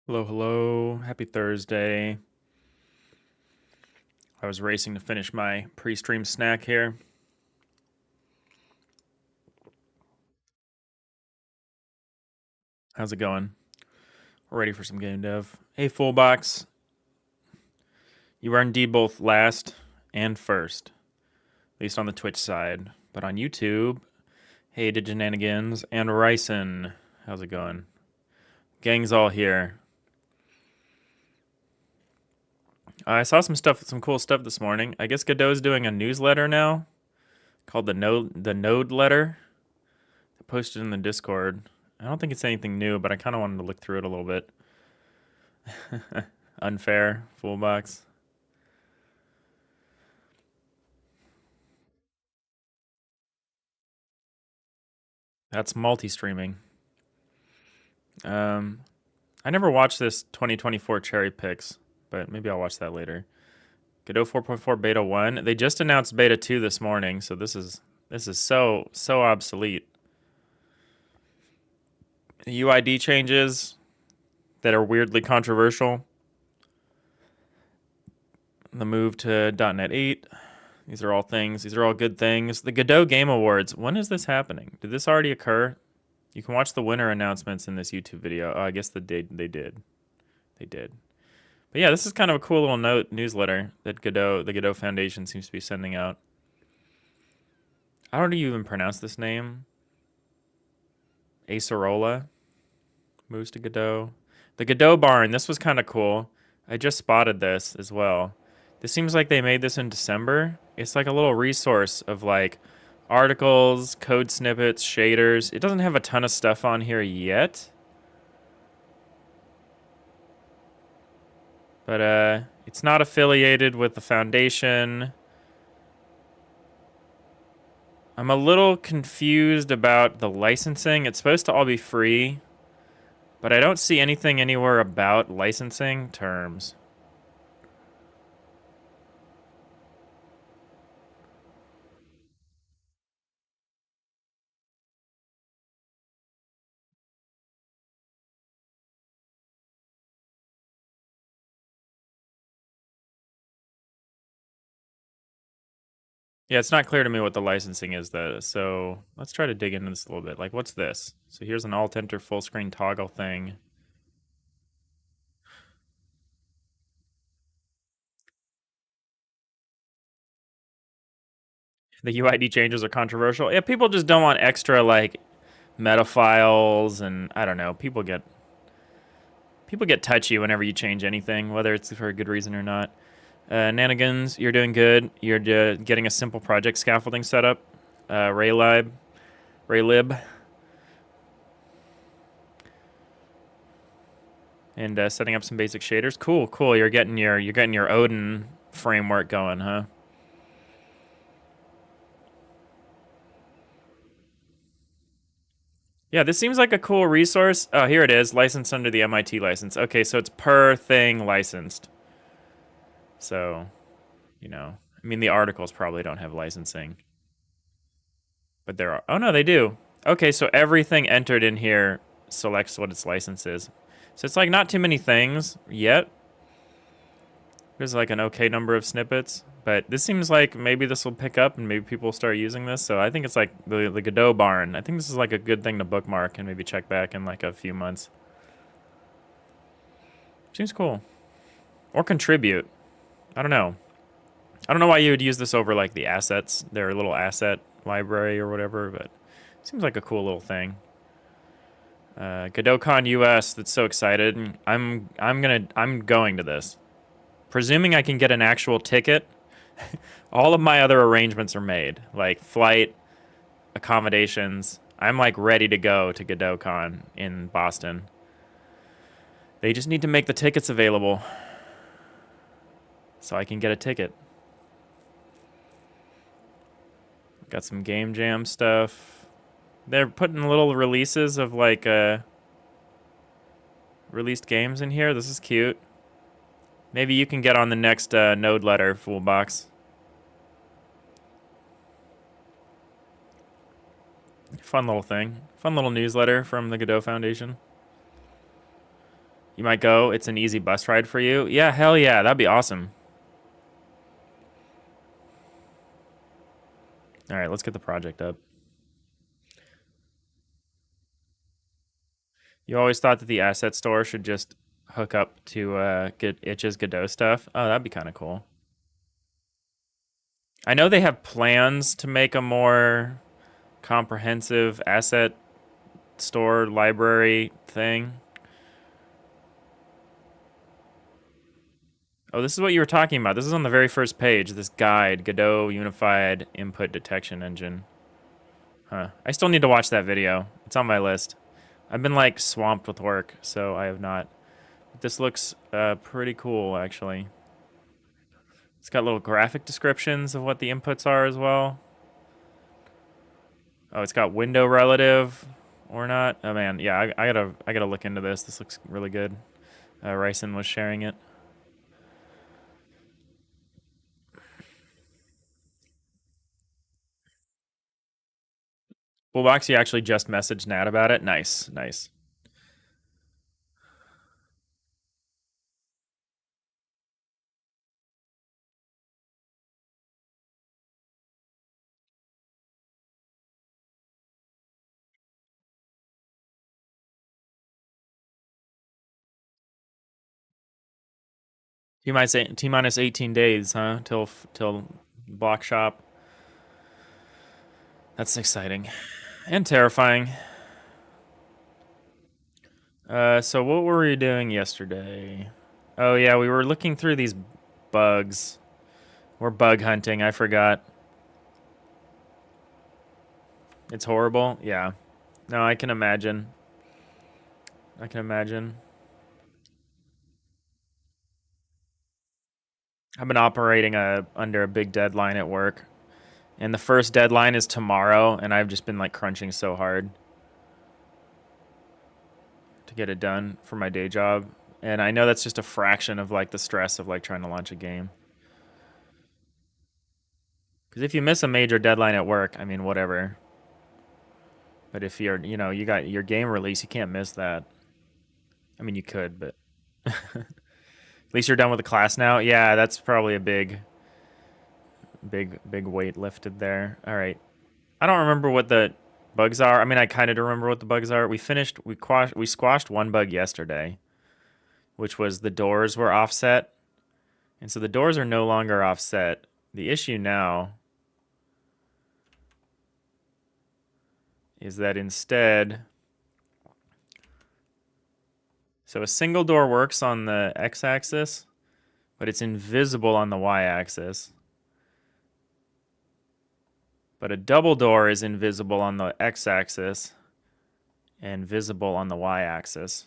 Hello, hello. Happy Thursday. I was racing to finish my pre-stream snack here. How's it going? We're ready for some game dev. Hey, Fullbox. You are indeed both last and first, at least on the Twitch side. But on YouTube, hey, DIGITAL and Ryson. How's it going? Gang's all here. I saw some cool stuff this morning. I guess Godot's doing a newsletter now called the Node Letter. I posted in the Discord. I don't think it's anything new, but I kind of wanted to look through it a little bit. Unfair, full box. That's multi-streaming. I never watched this 2024 cherry picks, but maybe I'll watch that later. Godot 4.4 beta 1. They just announced beta 2 this morning, so this is so obsolete. The UID changes that are weirdly controversial. The move to .NET 8. These are all things. These are all good things. The Godot Game Awards. When is this happening? Did this already occur? You can watch the winner announcements in this YouTube video. Oh, I guess they did. They did. But yeah, this is kind of a cool little newsletter that the Godot Foundation seems to be sending out. How do you even pronounce this name? Acerola moves to Godot. The Godot barn. This was kind of cool. I just spotted this as well. This seems like they made this in December. It's like a little resource of like articles, code snippets, shaders. It doesn't have a ton of stuff on here yet. But it's not affiliated with the foundation. I'm a little confused about the licensing. It's supposed to all be free, but I don't see anything anywhere about licensing terms. Yeah, it's not clear to me what the licensing is, though. So let's try to dig into this a little bit. Like, what's this? So here's an alt-enter full-screen toggle thing. The UID changes are controversial. Yeah, people just don't want extra, like, meta files, and I don't know. People get touchy whenever you change anything, whether it's for a good reason or not. Nanigans, you're doing good. You're getting a simple project scaffolding setup. Raylib, and setting up some basic shaders. Cool. You're getting your Odin framework going, huh? Yeah, this seems like a cool resource. Oh, here it is, licensed under the MIT license. Okay, so it's per thing licensed. So, I mean, the articles probably don't have licensing, but there are. Oh no, they do. Okay, so everything entered in here selects what its license is. So it's like not too many things yet. There's like an okay number of snippets, but this seems like maybe this will pick up and maybe people will start using this. So I think it's like the Godot barn. I think this is like a good thing to bookmark and maybe check back in like a few months. Seems cool. Or contribute. I don't know. I don't know why you would use this over like the assets, their little asset library or whatever, but it seems like a cool little thing. GodotCon US, that's so excited. I'm going to this. Presuming I can get an actual ticket, all of my other arrangements are made, like flight, accommodations. I'm like ready to go to GodotCon in Boston. They just need to make the tickets available so I can get a ticket. Got some game jam stuff. They're putting little releases of like released games in here. This is cute. Maybe you can get on the next node letter, full box. Fun little thing. Fun little newsletter from the Godot Foundation. You might go. It's an easy bus ride for you. Yeah, hell yeah, that'd be awesome. All right, let's get the project up. You always thought that the asset store should just hook up to get Itch's Godot stuff. Oh, that'd be kind of cool. I know they have plans to make a more comprehensive asset store library thing. Oh, this is what you were talking about. This is on the very first page. This guide, Godot Unified Input Detection Engine. Huh. I still need to watch that video. It's on my list. I've been like swamped with work, so I have not. But this looks pretty cool, actually. It's got little graphic descriptions of what the inputs are as well. Oh, it's got window relative or not. Oh man, yeah, I gotta look into this. This looks really good. Ryson was sharing it. Bullbox, you actually just messaged Nat about it. Nice, nice. T minus 18 days, huh? Till block shop. That's exciting and terrifying. So what were we doing yesterday? Oh yeah, we were looking through these bugs. We're bug hunting. I forgot. It's horrible. Yeah. No, I can imagine. I can imagine. I've been operating under a big deadline at work, and the first deadline is tomorrow, and I've just been like crunching so hard to get it done for my day job. And I know that's just a fraction of like the stress of like trying to launch a game. Because if you miss a major deadline at work, I mean, whatever. But if you're, you got your game release, you can't miss that. I mean, you could, but at least you're done with the class now. Yeah, that's probably a big weight lifted there. All right. I don't remember what the bugs are. I mean, I kind of remember what the bugs are. We squashed one bug yesterday, which was the doors were offset. And so the doors are no longer offset. The issue now is that instead, so a single door works on the x-axis, but it's invisible on the y-axis. But a double door is invisible on the x-axis and visible on the y-axis.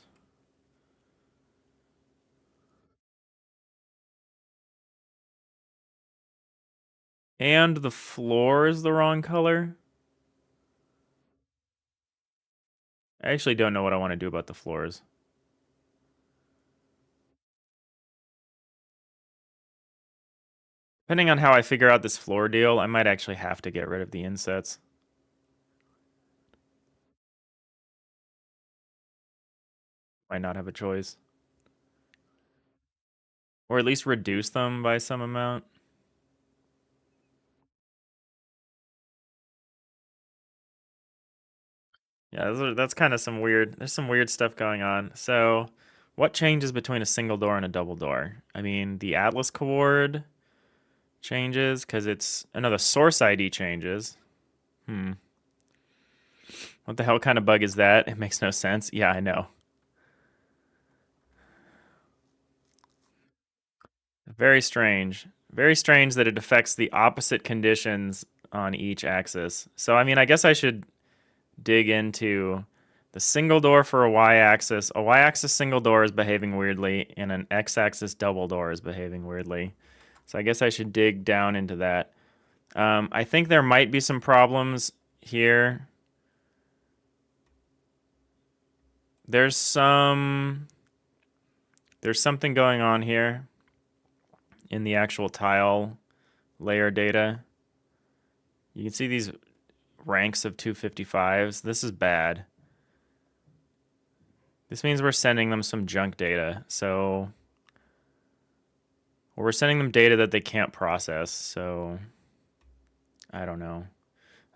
And the floor is the wrong color. I actually don't know what I want to do about the floors. Depending on how I figure out this floor deal, I might actually have to get rid of the insets. Might not have a choice. Or at least reduce them by some amount. Yeah, that's kind of there's some weird stuff going on. So, what changes between a single door and a double door? I mean, the Atlas coord changes because it's another source ID changes. What the hell kind of bug is that? It makes no sense. Yeah, I know. Very strange. Very strange that it affects the opposite conditions on each axis. So, I mean, I guess I should dig into the single door for a y-axis. A y-axis single door is behaving weirdly, and an x-axis double door is behaving weirdly. So I guess I should dig down into that. I think there might be some problems here. There's something going on here in the actual tile layer data. You can see these ranks of 255s. This is bad. This means we're sending them some junk data. So we're sending them data that they can't process. So I don't know.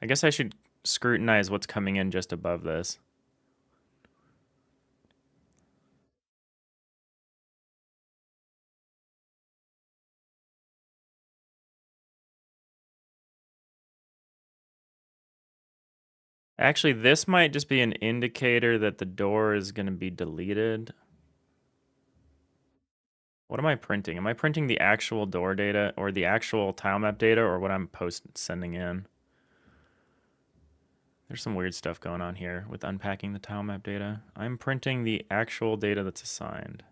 I guess I should scrutinize what's coming in just above this. Actually, this might just be an indicator that the door is going to be deleted. What am I printing? Am I printing the actual door data or the actual tile map data or what I'm sending in? There's some weird stuff going on here with unpacking the tile map data. I'm printing the actual data that's assigned.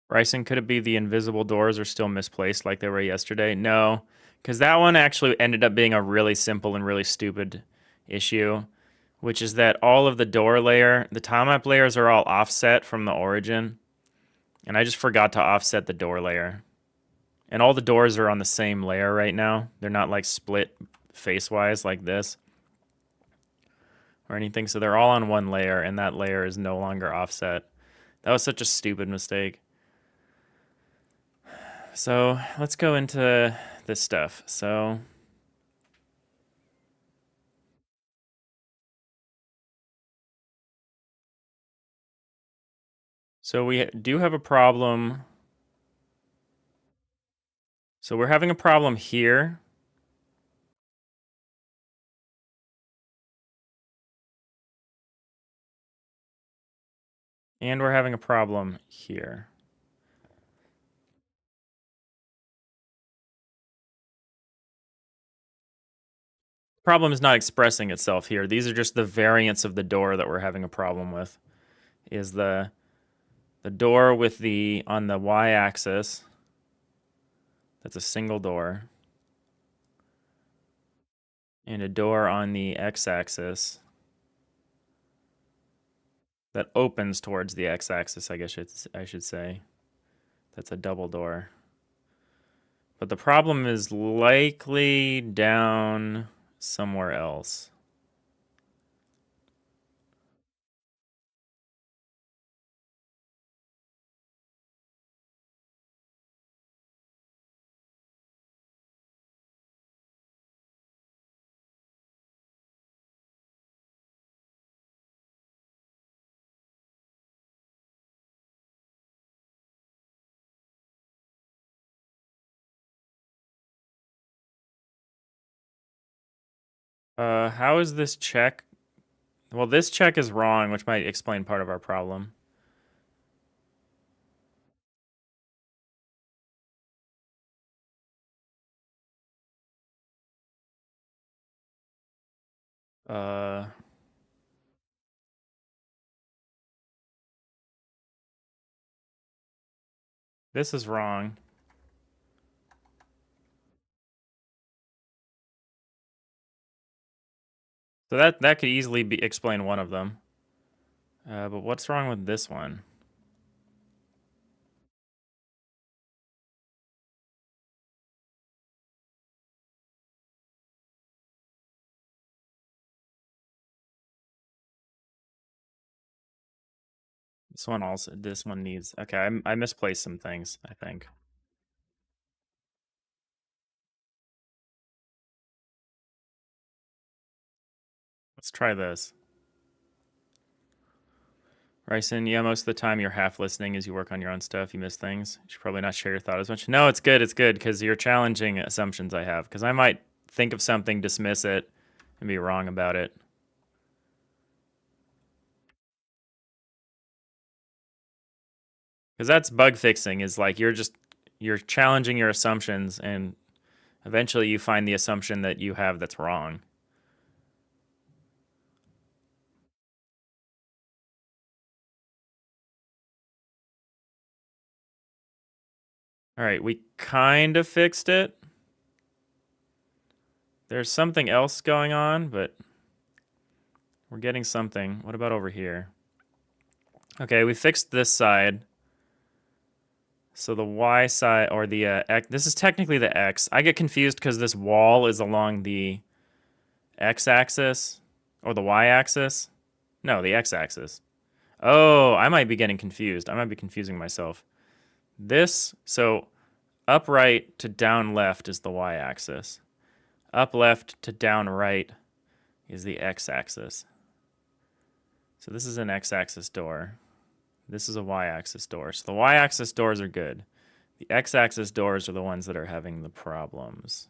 Bryson, could it be the invisible doors are still misplaced like they were yesterday? No, because that one actually ended up being a really simple and really stupid issue, which is that all of the door layer, the tile map layers are all offset from the origin, and I just forgot to offset the door layer. And all the doors are on the same layer right now. They're not like split face-wise like this or anything, so they're all on one layer, and that layer is no longer offset. That was such a stupid mistake. So let's go into this stuff. So we do have a problem. So we're having a problem here. And we're having a problem here. Problem is not expressing itself here. These are just the variants of the door that we're having a problem with. Is the door with the on the y-axis. That's a single door. And a door on the x-axis that opens towards the x-axis, I guess I should say. That's a double door. But the problem is likely down somewhere else. How is this check? Well, this check is wrong, which might explain part of our problem. Uh, this is wrong. So that could easily explain one of them. But what's wrong with this one? This one also. This one needs. Okay, I misplaced some things, I think. Let's try this. Ryson, yeah, most of the time you're half listening as you work on your own stuff. You miss things. You should probably not share your thought as much. No, it's good. It's good because you're challenging assumptions I have. Because I might think of something, dismiss it, and be wrong about it. Because that's bug fixing. Is like you're challenging your assumptions, and eventually you find the assumption that you have that's wrong. All right, we kind of fixed it. There's something else going on, but we're getting something. What about over here? Okay, we fixed this side. So the y side, or the x, this is technically the x. I get confused because this wall is along the x-axis or the y-axis. No, the x-axis. Oh, I might be getting confused. I might be confusing myself. This, so up right to down left is the y-axis. Up left to down right is the x-axis. So this is an x-axis door. This is a y-axis door. So the y-axis doors are good. The x-axis doors are the ones that are having the problems.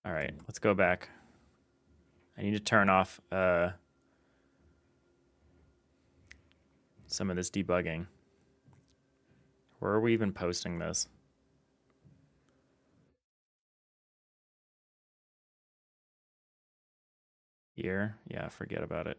All right, let's go back. I need to turn off some of this debugging. Where are we even posting this? Here? Yeah, forget about it.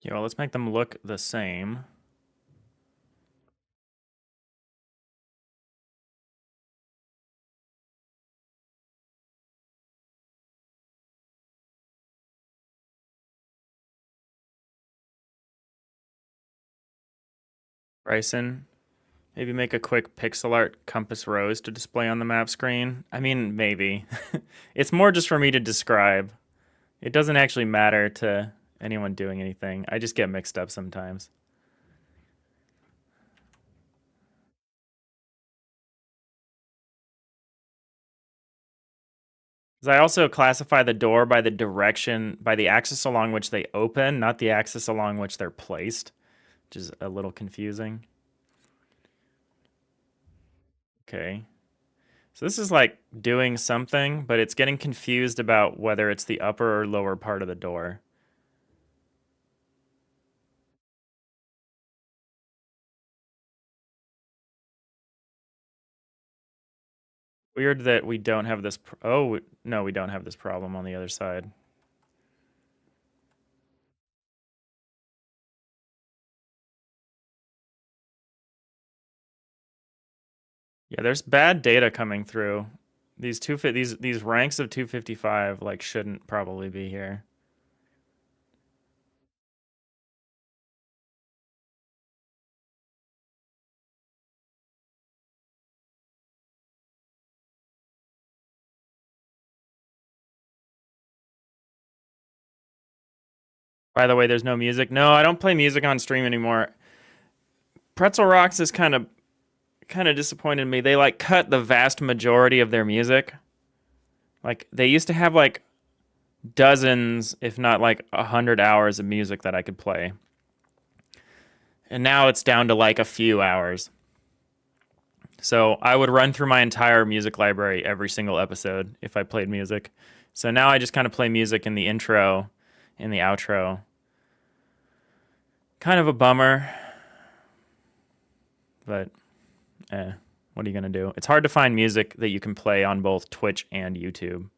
Yeah, well, let's make them look the same. Bryson, maybe make a quick pixel art compass rose to display on the map screen. I mean, maybe. It's more just for me to describe. It doesn't actually matter to anyone doing anything. I just get mixed up sometimes. 'Cause I also classify the door by the direction, by the axis along which they open, not the axis along which they're placed, which is a little confusing. Okay. So this is like doing something, but it's getting confused about whether it's the upper or lower part of the door. Weird that we don't have this. Oh, no, we don't have this problem on the other side. Yeah, there's bad data coming through. These ranks of 255 like shouldn't probably be here. By the way, there's no music. No, I don't play music on stream anymore. Pretzel Rocks is kind of disappointed me. They like cut the vast majority of their music. Like they used to have like dozens, if not like 100 hours of music that I could play. And now it's down to like a few hours. So I would run through my entire music library every single episode if I played music. So now I just kind of play music in the intro, in the outro. Kind of a bummer, but what are you going to do? It's hard to find music that you can play on both Twitch and YouTube.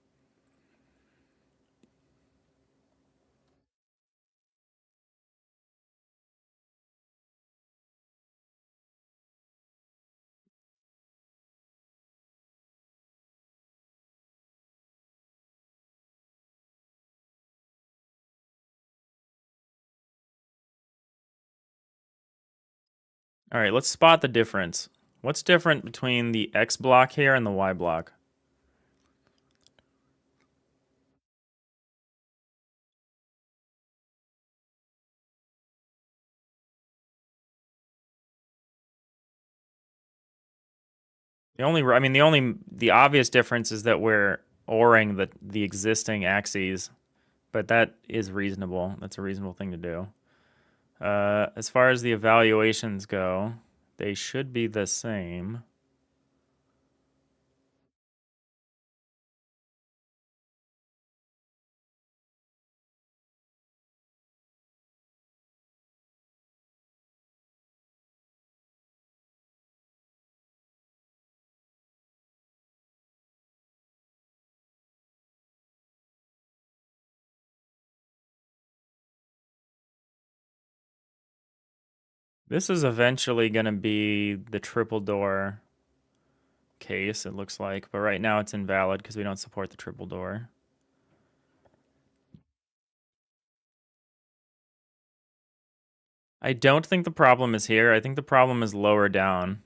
All right, let's spot the difference. What's different between the X block here and the Y block? The only obvious difference is that we're ORing the existing axes, but that is reasonable. That's a reasonable thing to do. As far as the evaluations go, they should be the same. This is eventually going to be the triple door case, it looks like, but right now it's invalid because we don't support the triple door. I don't think the problem is here. I think the problem is lower down.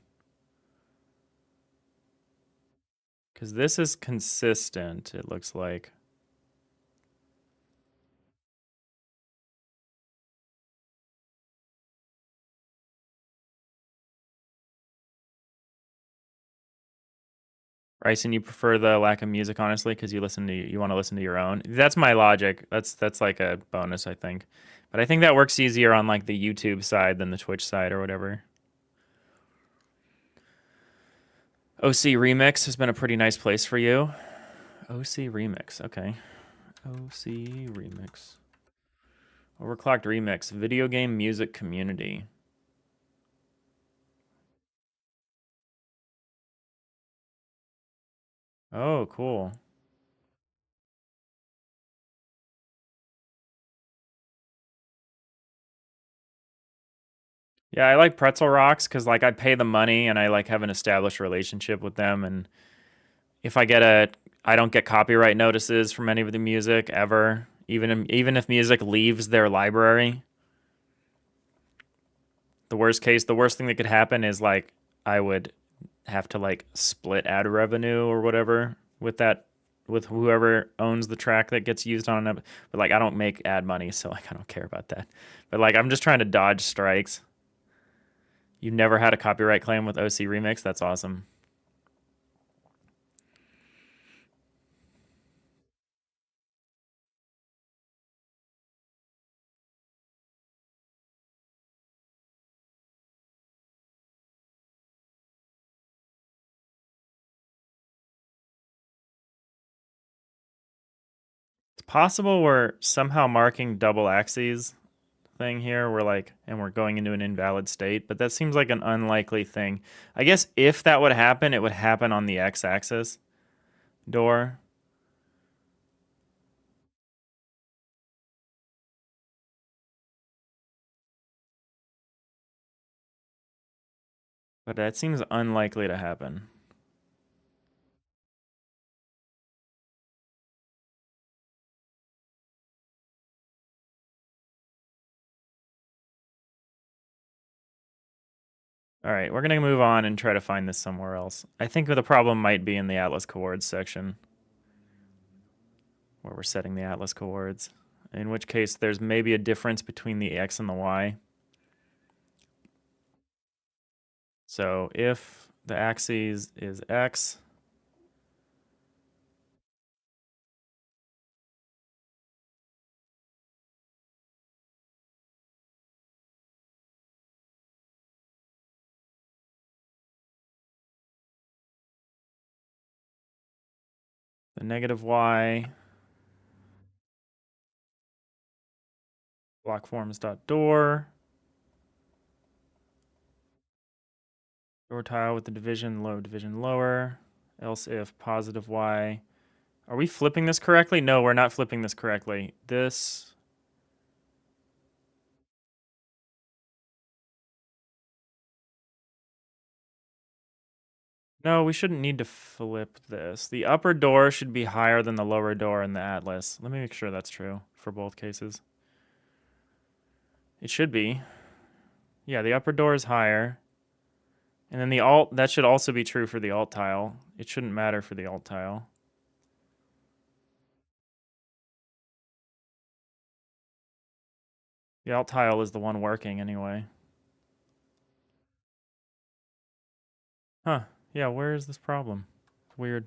Because this is consistent, it looks like. Bryson, you prefer the lack of music, honestly, because you want to listen to your own. That's my logic. That's like a bonus, I think. But I think that works easier on like the YouTube side than the Twitch side or whatever. OC Remix has been a pretty nice place for you. OC Remix, okay. OC Remix. Overclocked Remix, video game music community. Oh, cool. Yeah, I like Pretzel Rocks because like I pay the money and I like have an established relationship with them, and if I don't get copyright notices from any of the music ever, even if music leaves their library. The worst thing that could happen is like I would have to like split ad revenue or whatever with whoever owns the track that gets used on it. But like I don't make ad money, so like I don't care about that. But like I'm just trying to dodge strikes. You never had a copyright claim with OC Remix? That's awesome. It's possible we're somehow marking double axes thing here. We're going into an invalid state, but that seems like an unlikely thing. I guess if that would happen, it would happen on the x-axis door. But that seems unlikely to happen. All right, we're going to move on and try to find this somewhere else. I think the problem might be in the Atlas coords section, where we're setting the Atlas coords, in which case there's maybe a difference between the X and the Y. So if the axis is X, the negative Y, block forms dot door, door tile with the division lower, else if positive Y. Are we flipping this correctly? No, we're not flipping this correctly. This, no, we shouldn't need to flip this. The upper door should be higher than the lower door in the Atlas. Let me make sure that's true for both cases. It should be. Yeah, the upper door is higher. And then the alt, that should also be true for the alt tile. It shouldn't matter for the alt tile. The alt tile is the one working anyway. Huh. Yeah, where is this problem? It's weird.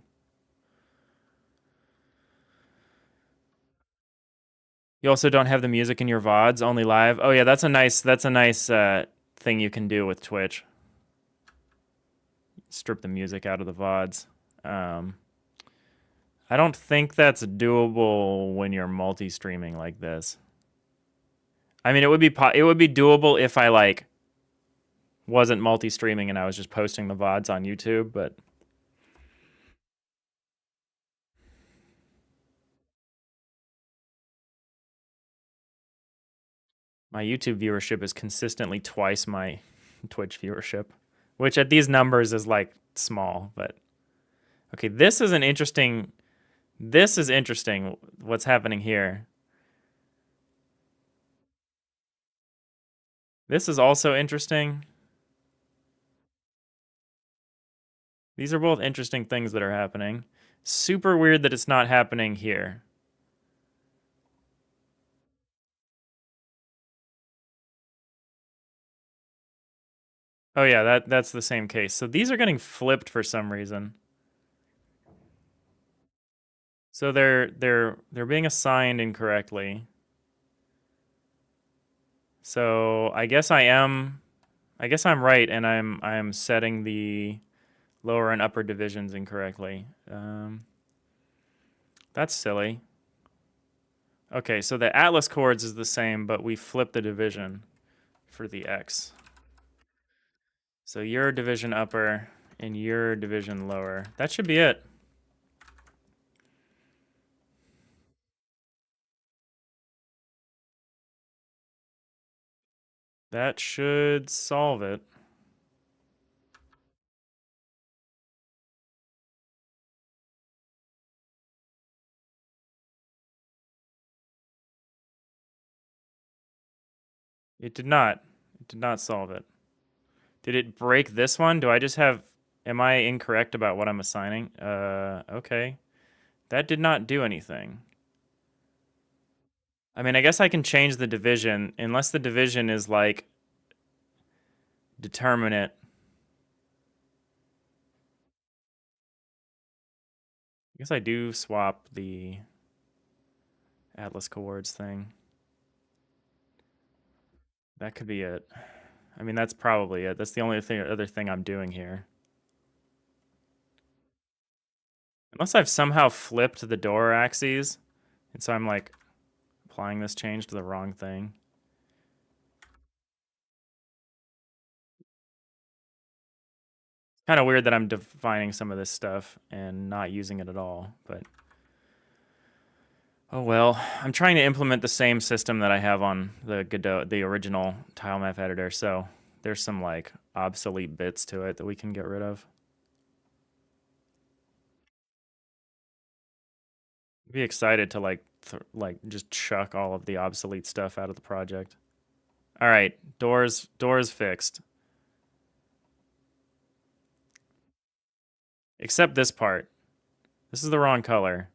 You also don't have the music in your VODs, only live. Oh yeah, that's a nice thing you can do with Twitch. Strip the music out of the VODs. I don't think that's doable when you're multi-streaming like this. I mean, it would be doable if I like wasn't multi-streaming and I was just posting the VODs on YouTube, but my YouTube viewership is consistently twice my Twitch viewership, which at these numbers is like small, but okay, this is interesting what's happening here. This is also interesting. These are both interesting things that are happening. Super weird that it's not happening here. Oh yeah, that's the same case. So these are getting flipped for some reason. So they're being assigned incorrectly. So I guess I'm right, and I'm setting the lower and upper divisions incorrectly. That's silly. Okay, so the atlas chords is the same, but we flip the division for the X. So your division upper and your division lower. That should be it. That should solve it. It did not. It did not solve it. Did it break this one? Do I just have... Am I incorrect about what I'm assigning? Okay. That did not do anything. I mean, I guess I can change the division, unless the division is, like, determinate. I guess I do swap the atlas chords thing. That could be it. I mean, that's probably it. That's the only other thing I'm doing here. Unless I've somehow flipped the door axes, and so I'm, like, applying this change to the wrong thing. It's kind of weird that I'm defining some of this stuff and not using it at all, but... Oh well, I'm trying to implement the same system that I have on the Godot, the original tile map editor, so there's some like obsolete bits to it that we can get rid of. I'd be excited to like just chuck all of the obsolete stuff out of the project. All right, doors fixed. Except this part. This is the wrong color.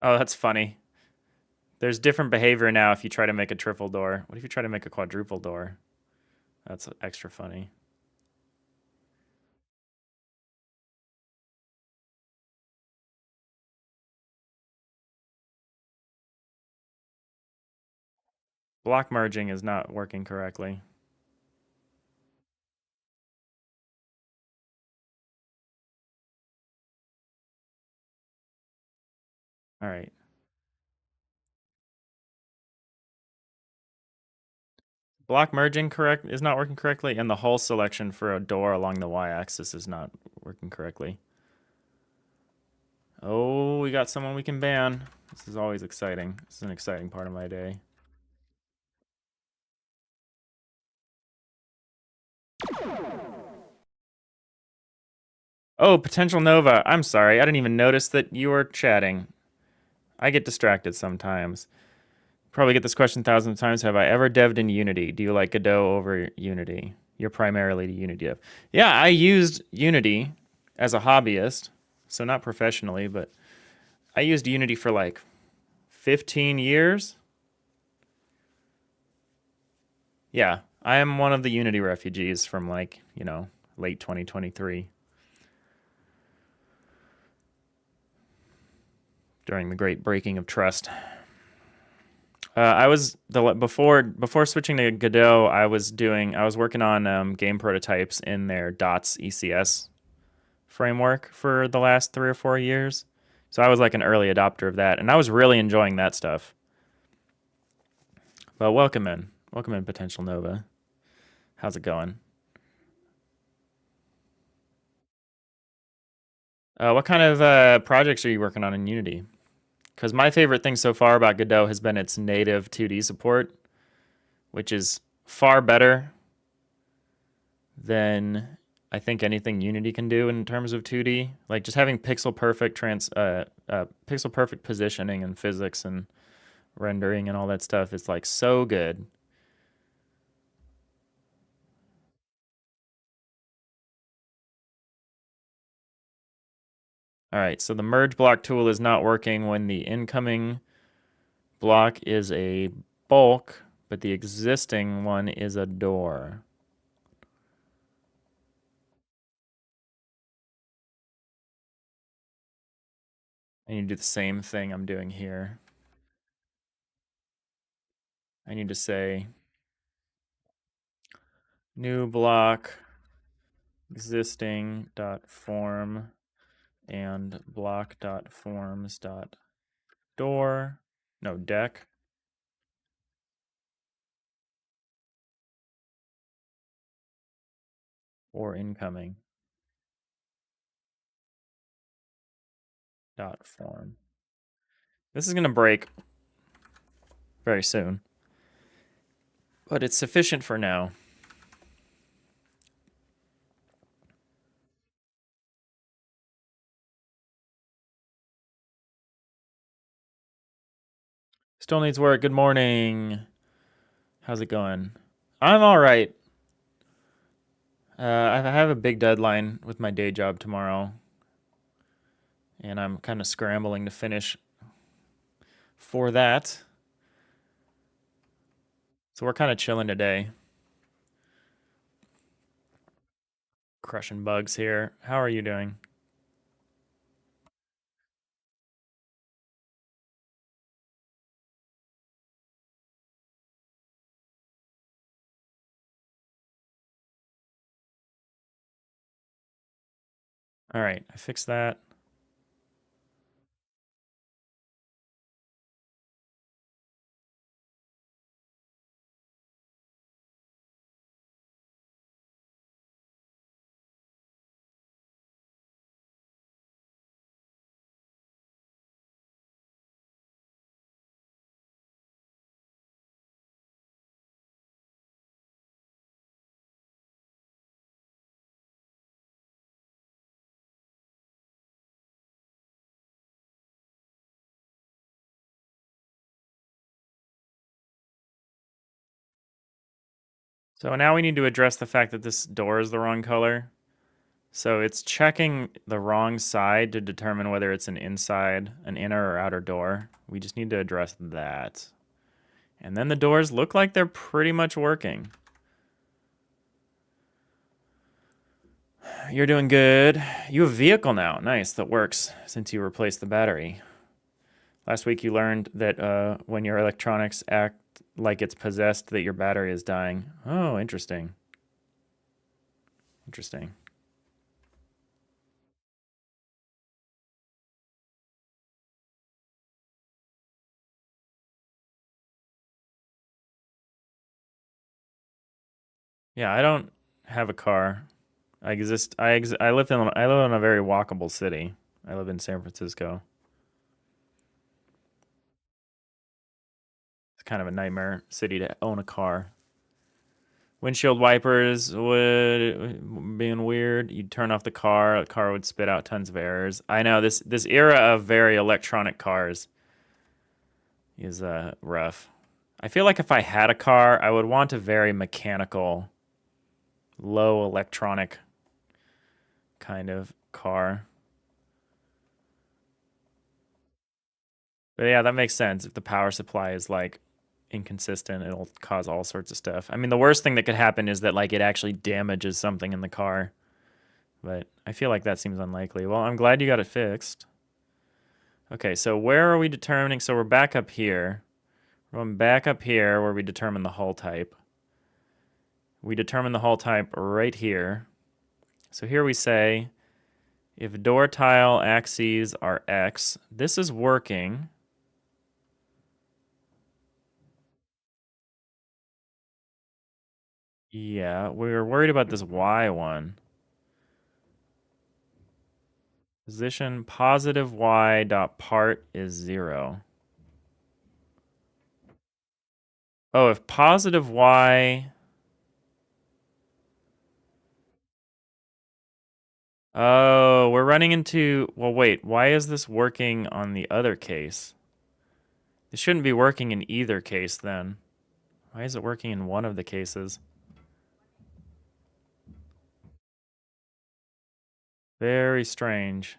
Oh, that's funny. There's different behavior now if you try to make a triple door. What if you try to make a quadruple door? That's extra funny. Block merging is not working correctly. All right. Block merging is not working correctly, and the hull selection for a door along the y-axis is not working correctly. Oh, we got someone we can ban. This is always exciting. This is an exciting part of my day. Oh, potential Nova. I'm sorry. I didn't even notice that you were chatting. I get distracted sometimes. Probably get this question thousands of times. Have I ever dev'd in Unity? Do you like Godot over Unity? You're primarily Unity dev. Yeah, I used Unity as a hobbyist. So not professionally, but I used Unity for like 15 years. Yeah, I am one of the Unity refugees from like, late 2023 during the great breaking of trust. I was before switching to Godot. I was working on game prototypes in their Dots ECS framework for the last 3 or 4 years. So I was like an early adopter of that, and I was really enjoying that stuff. Well, welcome in, Potential Nova. How's it going? What kind of projects are you working on in Unity? Because my favorite thing so far about Godot has been its native 2D support, which is far better than I think anything Unity can do in terms of 2D. Like just having pixel perfect positioning and physics and rendering and all that stuff is like so good. All right, so the merge block tool is not working when the incoming block is a bulk, but the existing one is a door. I need to do the same thing I'm doing here. I need to say new block existing dot form and block dot forms dot door, no, deck, or incoming dot form. This is going to break very soon, but it's sufficient for now. Still needs work. Good morning. How's it going? I'm all right. I have a big deadline with my day job tomorrow, and I'm kind of scrambling to finish for that. So we're kind of chilling today. Crushing bugs here. How are you doing? All right, I fixed that. So now we need to address the fact that this door is the wrong color. So it's checking the wrong side to determine whether it's an inner or outer door. We just need to address that. And then the doors look like they're pretty much working. You're doing good. You have a vehicle now. Nice, that works since you replaced the battery. Last week you learned that when your electronics act like it's possessed, that your battery is dying. Oh, interesting. Interesting. Yeah, I don't have a car. I live in a very walkable city. I live in San Francisco. It's kind of a nightmare city to own a car. Windshield wipers would being weird. You'd turn off the car would spit out tons of errors. I know this era of very electronic cars is rough. I feel like if I had a car, I would want a very mechanical, low electronic kind of car. But yeah, that makes sense if the power supply is like inconsistent. It'll cause all sorts of stuff. I mean, the worst thing that could happen is that like it actually damages something in the car. But I feel like that seems unlikely. Well, I'm glad you got it fixed. Okay, so where are we determining? So we're back up here. We're going back up here where we determine the hull type. We determine the hull type right here. So here we say, if door tile axes are X, this is working. Yeah, we're worried about this Y one. Position positive Y dot part is 0. Oh, if positive Y... Oh, we're running into... Well, wait, why is this working on the other case? It shouldn't be working in either case then. Why is it working in one of the cases? Very strange.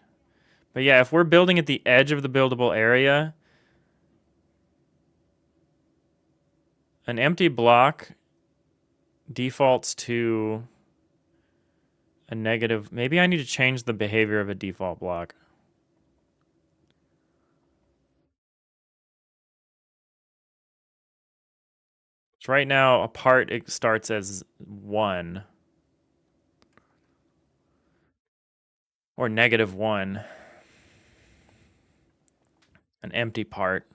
But yeah, if we're building at the edge of the buildable area, an empty block defaults to a negative. Maybe I need to change the behavior of a default block. So right now, a part it starts as 1 or -1, an empty part.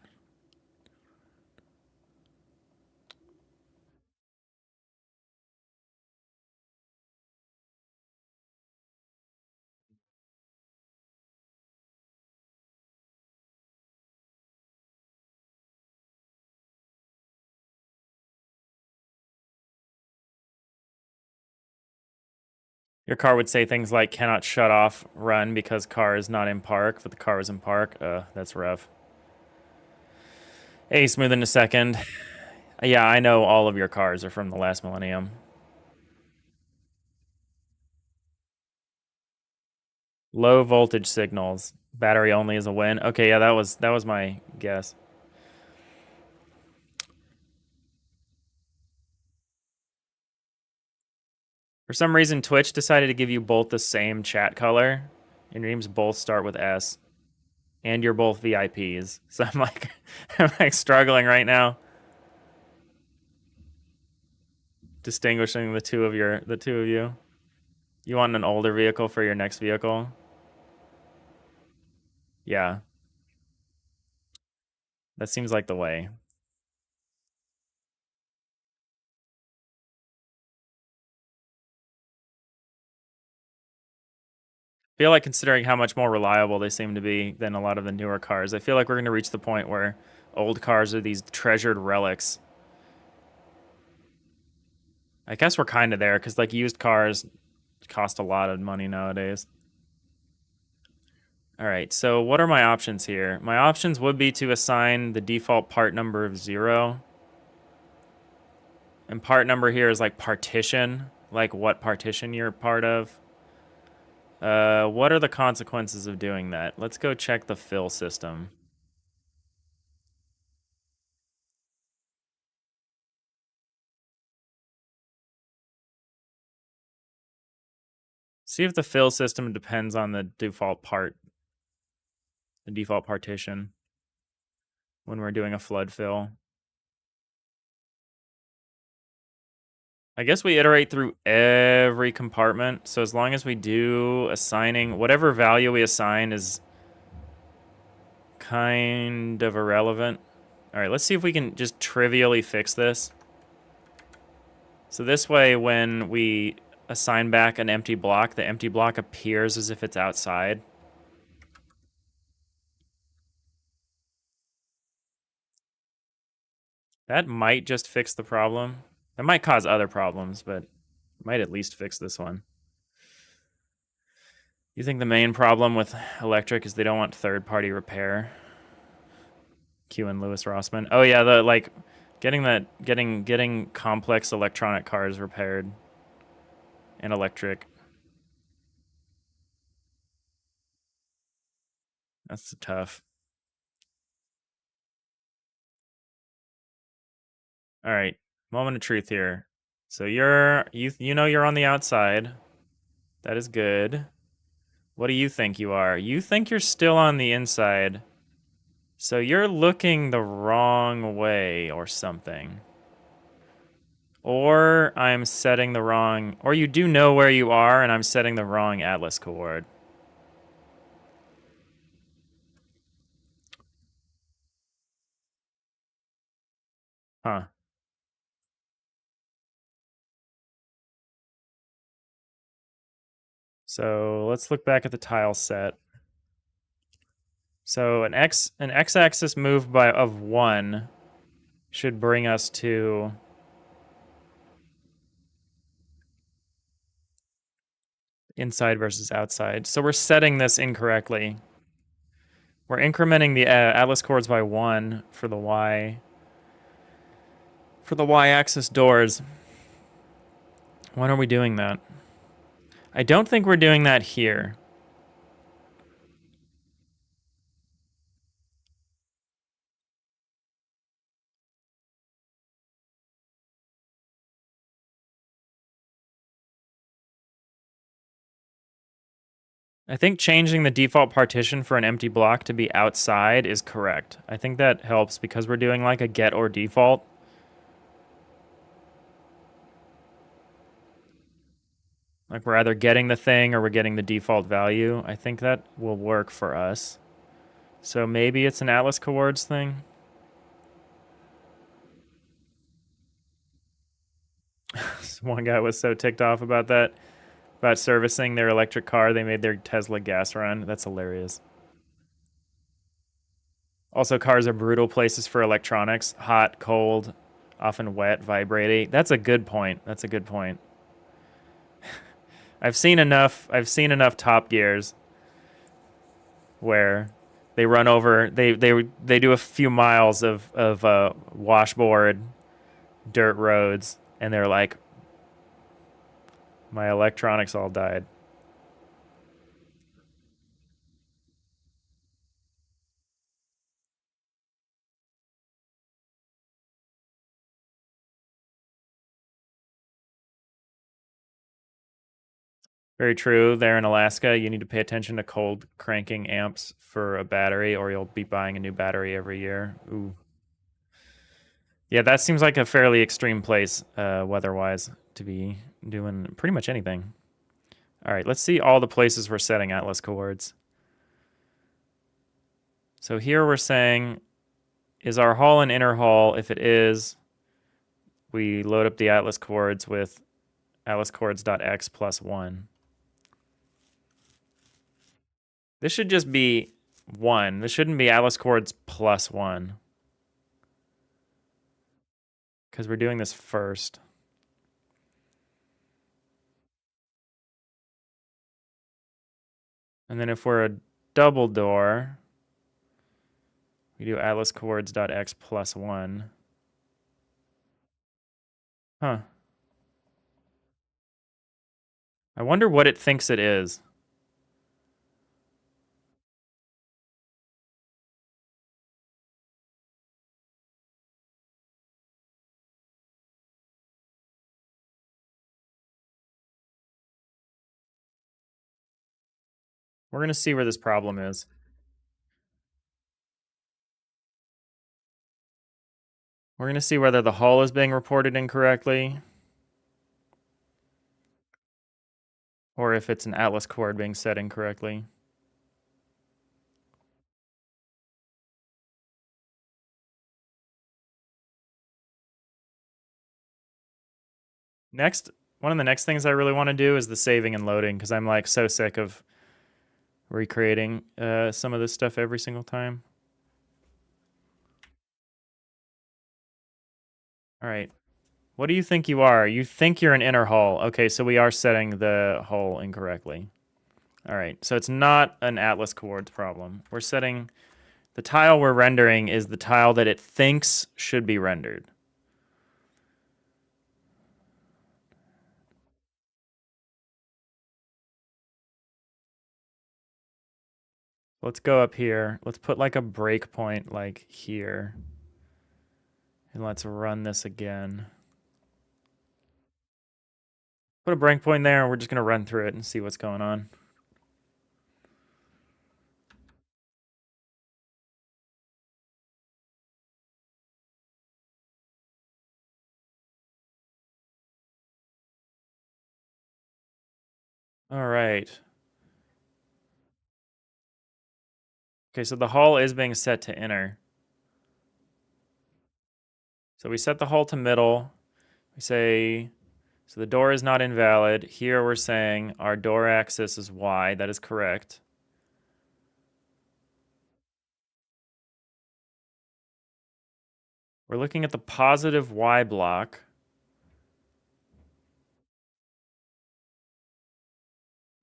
Your car would say things like cannot shut off run because car is not in park, but the car is in park. That's rough. Hey, smooth in a second. Yeah, I know all of your cars are from the last millennium. Low voltage signals. Battery only is a win. Okay, yeah, that was my guess. For some reason, Twitch decided to give you both the same chat color. Your names both start with S, and you're both VIPs. So I'm like, I'm like struggling right now, distinguishing the two of you. You want an older vehicle for your next vehicle? Yeah, that seems like the way. I feel like considering how much more reliable they seem to be than a lot of the newer cars, I feel like we're going to reach the point where old cars are these treasured relics. I guess we're kind of there because like used cars cost a lot of money nowadays. All right, so what are my options here? My options would be to assign the default part number of 0. And part number here is like partition, like what partition you're part of. What are the consequences of doing that? Let's go check the fill system. See if the fill system depends on the default part, the default partition when we're doing a flood fill. I guess we iterate through every compartment. So as long as we do assigning, whatever value we assign is kind of irrelevant. All right, let's see if we can just trivially fix this. So this way, when we assign back an empty block, the empty block appears as if it's outside. That might just fix the problem. That might cause other problems, but might at least fix this one. You think the main problem with electric is they don't want third-party repair? Q and Lewis Rossman. Oh yeah, the like getting complex electronic cars repaired and electric. That's tough. All right, moment of truth here. So you know you're on the outside. That is good. What do you think you are? You think you're still on the inside. So you're looking the wrong way or something. Or I'm setting the wrong, or you do know where you are and I'm setting the wrong atlas coord. Huh. So let's look back at the tile set. So an x-axis move of 1 should bring us to inside versus outside. So we're setting this incorrectly. We're incrementing the atlas coords by 1 for the y-axis doors. When are we doing that? I don't think we're doing that here. I think changing the default partition for an empty block to be outside is correct. I think that helps because we're doing like a get or default. Like we're either getting the thing or we're getting the default value. I think that will work for us. So maybe it's an atlas coords thing. One guy was so ticked off about that, about servicing their electric car. They made their Tesla gas run. That's hilarious. Also, cars are brutal places for electronics. Hot, cold, often wet, vibrating. That's a good point. That's a good point. I've seen enough Top Gears where they run over they do a few miles of washboard dirt roads and they're like, my electronics all died. Very true. There in Alaska, you need to pay attention to cold cranking amps for a battery, or you'll be buying a new battery every year. Ooh. Yeah, that seems like a fairly extreme place, weather-wise, to be doing pretty much anything. All right, let's see all the places we're setting atlas coords. So here we're saying, is our hull an inner hull? If it is, we load up the atlas coords with atlas coords.x plus 1. This should just be 1. This shouldn't be atlas coords plus 1. Because we're doing this first. And then if we're a double door, we do atlas coords.x plus 1. Huh. I wonder what it thinks it is. We're going to see where this problem is. We're going to see whether the hull is being reported incorrectly or if it's an atlas coord being set incorrectly. Next, one of the next things I really want to do is the saving and loading because I'm like so sick of recreating some of this stuff every single time. All right. What do you think you are? You think you're an inner hull. Okay, so we are setting the hull incorrectly. All right, so it's not an atlas coords problem. We're setting the tile we're rendering is the tile that it thinks should be rendered. Let's go up here. Let's put like a breakpoint like here. And let's run this again. Put a breakpoint there, and we're just going to run through it and see what's going on. All right. Okay, so the hull is being set to inner. So we set the hull to middle. We say, so the door is not invalid. Here we're saying our door axis is Y. That is correct. We're looking at the positive Y block.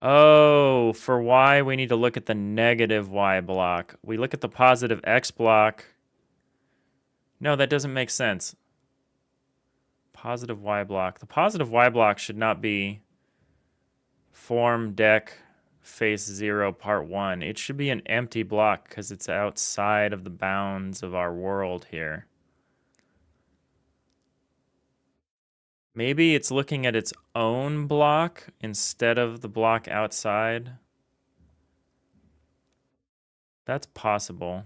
Oh, for Y, we need to look at the negative Y block. We look at the positive X block. No, that doesn't make sense. Positive Y block. The positive Y block should not be form deck face 0 part 1. It should be an empty block because it's outside of the bounds of our world here. Maybe it's looking at its own block instead of the block outside. That's possible.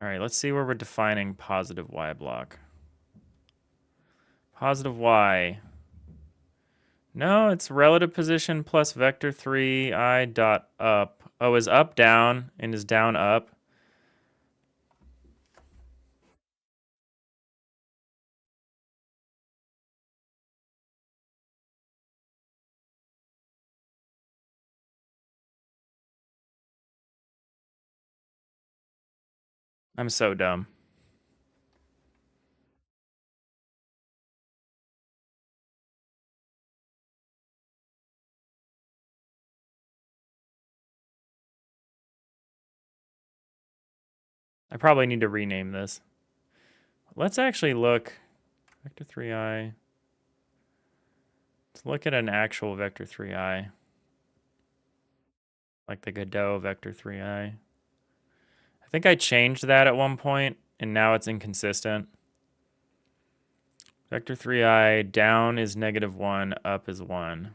All right, let's see where we're defining positive Y block. Positive Y. No, it's relative position plus vector 3 I dot up. Oh, is up down and is down up. I'm so dumb. I probably need to rename this. Let's actually look. Vector 3i. Let's look at an actual vector 3i. Like the Godot vector 3i. I think I changed that at one point, and now it's inconsistent. Vector 3i, down is -1, up is 1.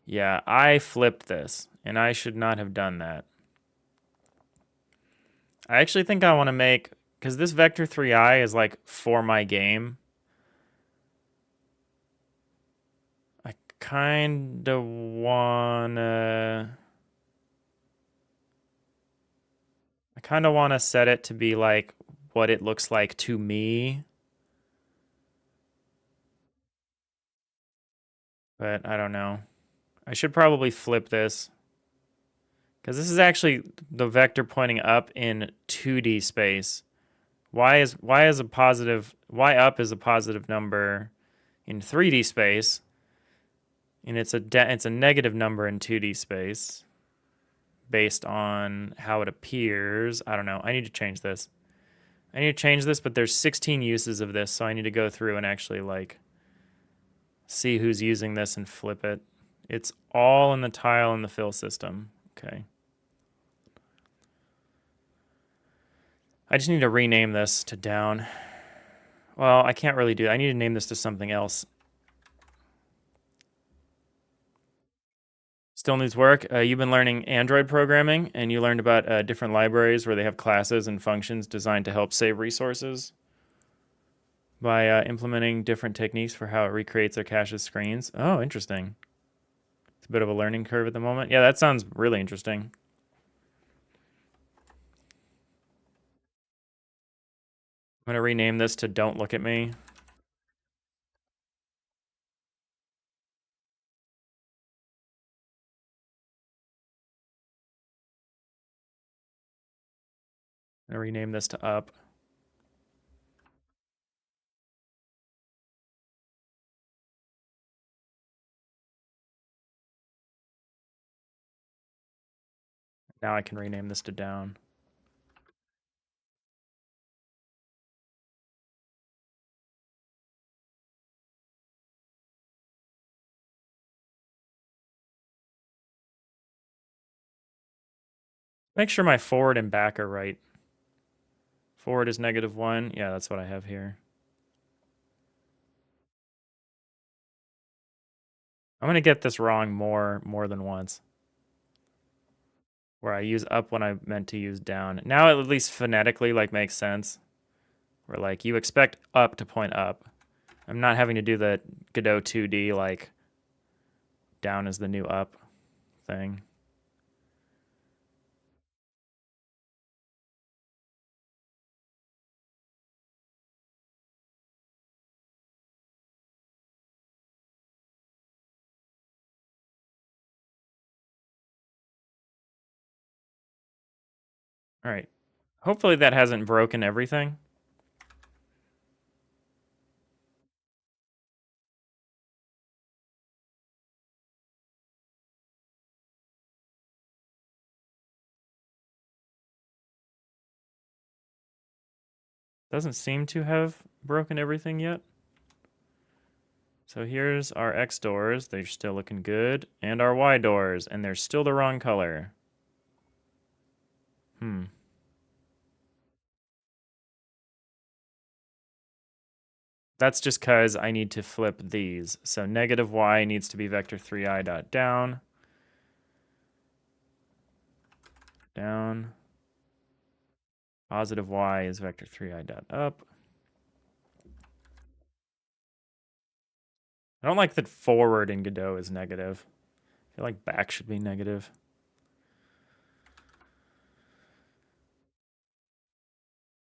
Yeah, I flipped this, and I should not have done that. I actually think I want to make, because this vector 3i is like for my game. I kind of want to set it to be like what it looks like to me. But I don't know. I should probably flip this. Because this is actually the vector pointing up in 2D space. Y up is a positive number in 3D space, and it's a negative number in 2D space based on how it appears. I don't know. I need to change this. But there's 16 uses of this, so I need to go through and actually like see who's using this and flip it. It's all in the tile in the fill system. Okay. I just need to rename this to down. Well, I can't really do that. I need to name this to something else. Still needs work. You've been learning Android programming, and you learned about different libraries where they have classes and functions designed to help save resources by implementing different techniques for how it recreates or caches screens. Oh, interesting. It's a bit of a learning curve at the moment. Yeah, that sounds really interesting. I'm going to rename this to Don't Look at Me. I'm going to rename this to Up. Now I can rename this to Down. Make sure my forward and back are right. Forward is -1. Yeah, that's what I have here. I'm going to get this wrong more than once. Where I use up when I meant to use down. Now it at least phonetically like makes sense. Where like you expect up to point up. I'm not having to do the Godot 2D like down is the new up thing. All right. Hopefully that hasn't broken everything. Doesn't seem to have broken everything yet. So here's our X doors. They're still looking good. And our Y doors. And they're still the wrong color. That's just because I need to flip these. So negative Y needs to be vector 3i dot down. Down. Positive Y is vector 3i dot up. I don't like that forward in Godot is negative. I feel like back should be negative.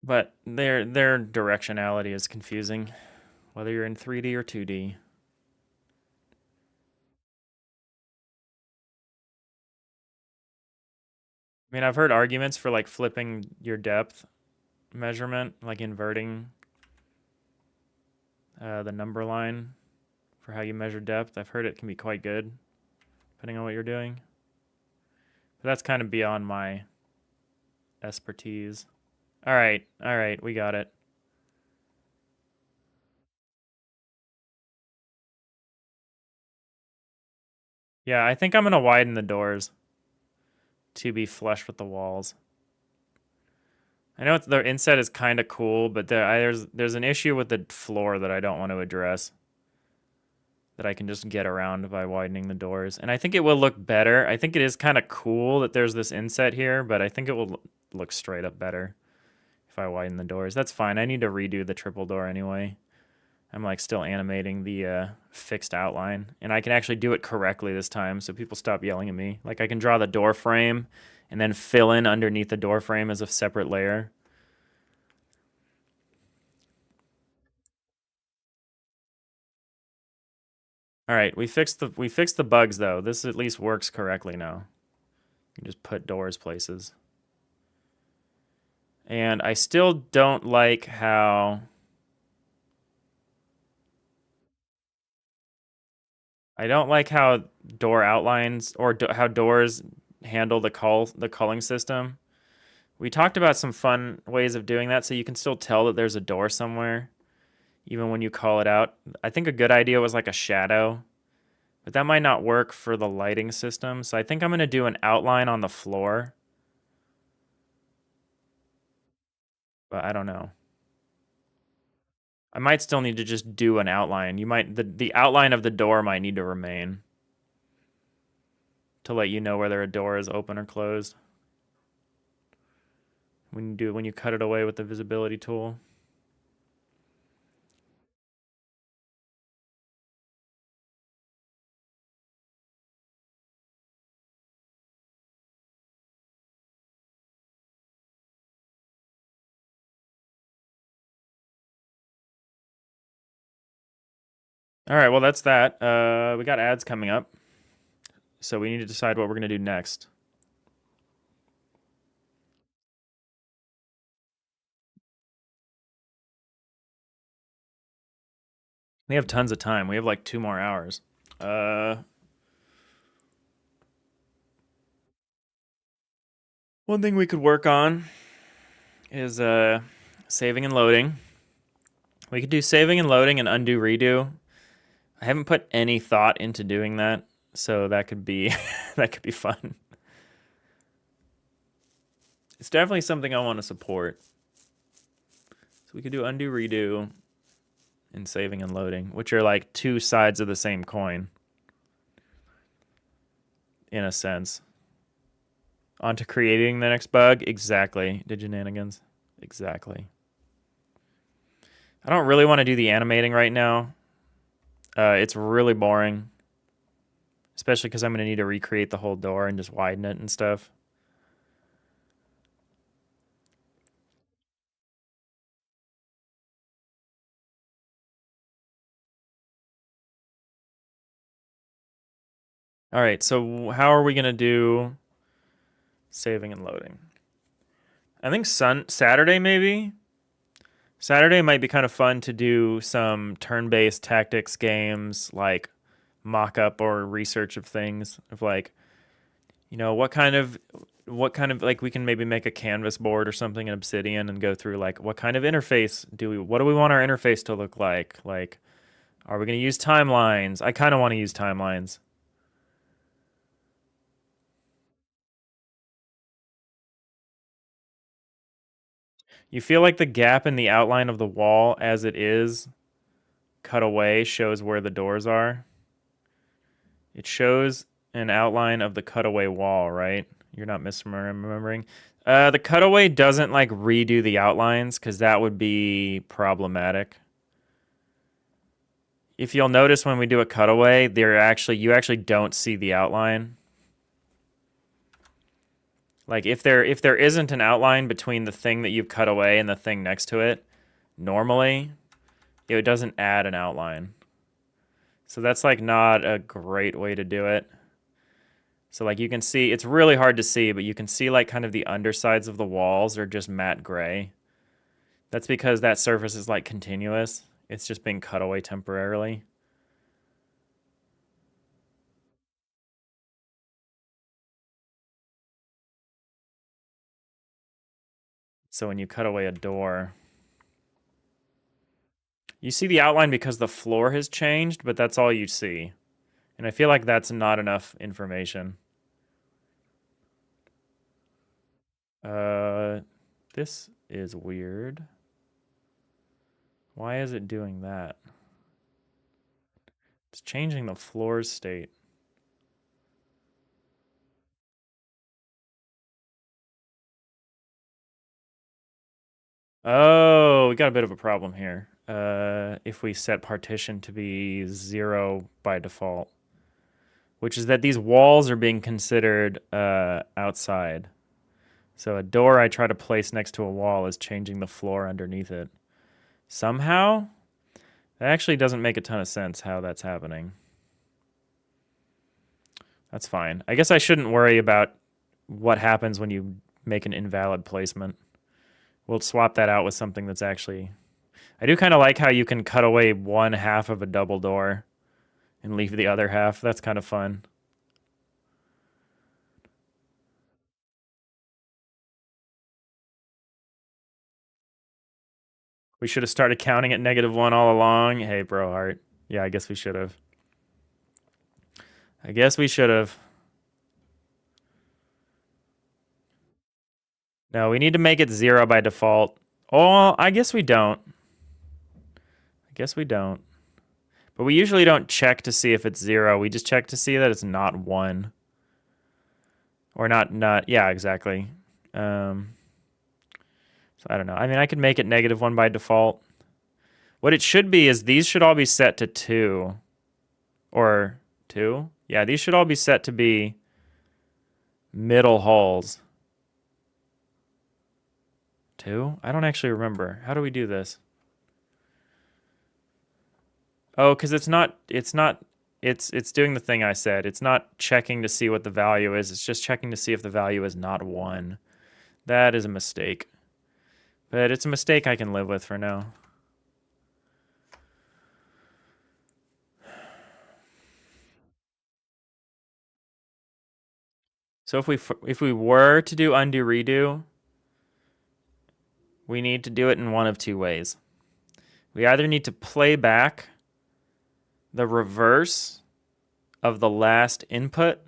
But their directionality is confusing, whether you're in 3D or 2D. I mean, I've heard arguments for like flipping your depth measurement, like inverting the number line for how you measure depth. I've heard it can be quite good, depending on what you're doing. But that's kind of beyond my expertise. All right, we got it. Yeah, I think I'm gonna widen the doors to be flush with the walls. I know the inset is kind of cool, but there's an issue with the floor that I don't want to address. That I can just get around by widening the doors. And I think it will look better. I think it is kind of cool that there's this inset here, but I think it will look straight up better if I widen the doors. That's fine. I need to redo the triple door anyway. I'm like still animating the fixed outline, and I can actually do it correctly this time, so people stop yelling at me. Like I can draw the door frame and then fill in underneath the door frame as a separate layer. All right, we fixed the bugs though. This at least works correctly now. You can just put doors places. And I still don't like how door outlines or how doors handle the culling system. We talked about some fun ways of doing that so you can still tell that there's a door somewhere even when you call it out. I think a good idea was like a shadow, but that might not work for the lighting system. So I think I'm going to do an outline on the floor. But I don't know. I might still need to just do an outline. The outline of the door might need to remain to let you know whether a door is open or closed. When you cut it away with the visibility tool. All right, well that's that. We got ads coming up, so we need to decide what we're gonna do next. We have tons of time. We have like 2 more hours. One thing we could work on is saving and loading. We could do saving and loading and undo redo. I haven't put any thought into doing that, so that could be that could be fun. It's definitely something I want to support. So we could do undo, redo, and saving and loading, which are like two sides of the same coin, in a sense. On to creating the next bug. Exactly. Diginanigans. Exactly. I don't really want to do the animating right now. It's really boring. Especially because I'm going to need to recreate the whole door and just widen it and stuff. All right, so how are we going to do saving and loading? I think Saturday maybe. Saturday might be kind of fun to do some turn-based tactics games, like mock-up or research of things, of like, you know, what kind of like we can maybe make a canvas board or something in Obsidian and go through like what kind of interface what do we want our interface to look like? Like, are we going to use timelines? I kind of want to use timelines. You feel like the gap in the outline of the wall as it is cut away shows where the doors are. It shows an outline of the cutaway wall, right? You're not misremembering. The cutaway doesn't like redo the outlines because that would be problematic. If you'll notice when we do a cutaway, you actually don't see the outline. Like if there isn't an outline between the thing that you've cut away and the thing next to it, normally it doesn't add an outline. So that's like not a great way to do it. So like you can see, it's really hard to see, but you can see like kind of the undersides of the walls are just matte gray. That's because that surface is like continuous. It's just being cut away temporarily. So when you cut away a door, you see the outline because the floor has changed, but that's all you see. And I feel like that's not enough information. Uh, this is weird. Why is it doing that? It's changing the floor's state. Oh, we got a bit of a problem here. If we set partition to be 0 by default, which is that these walls are being considered outside. So a door I try to place next to a wall is changing the floor underneath it. Somehow, that actually doesn't make a ton of sense how that's happening. That's fine. I guess I shouldn't worry about what happens when you make an invalid placement. We'll swap that out with something that's actually... I do kind of like how you can cut away one half of a double door and leave the other half. That's kind of fun. We should have started counting at -1 all along. Hey, bro, heart. Yeah, I guess we should have. I guess we should have. No, we need to make it 0 by default. Oh, I guess we don't. I guess we don't. But we usually don't check to see if it's 0. We just check to see that it's not 1. Or not, yeah, exactly. So I don't know. I mean, I could make it -1 by default. What it should be is these should all be set to 2. Or 2? Yeah, these should all be set to be middle hulls. 2? I don't actually remember. How do we do this? Oh, because it's doing the thing I said. It's not checking to see what the value is. It's just checking to see if the value is not 1. That is a mistake. But it's a mistake I can live with for now. So if we were to do undo redo, we need to do it in one of two ways. We either need to play back the reverse of the last input,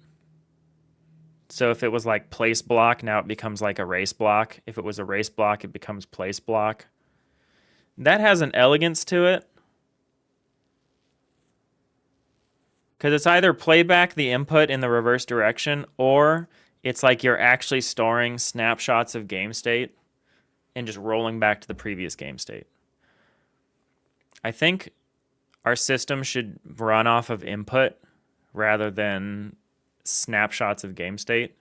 So if it was like place block, now it becomes like erase block. If it was erase block, it becomes place block. That has an elegance to it. Because it's either playback the input in the reverse direction, or it's like you're actually storing snapshots of game state and just rolling back to the previous game state. I think our system should run off of input rather than snapshots of game state.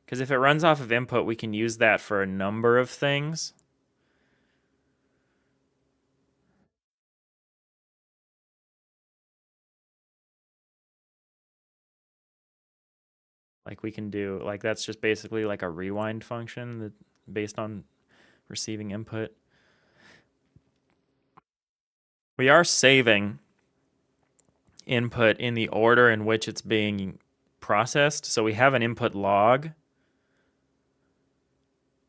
Because if it runs off of input, we can use that for a number of things. Like we can do, like that's just basically like a rewind function that based on receiving input. We are saving input in the order in which it's being processed. So we have an input log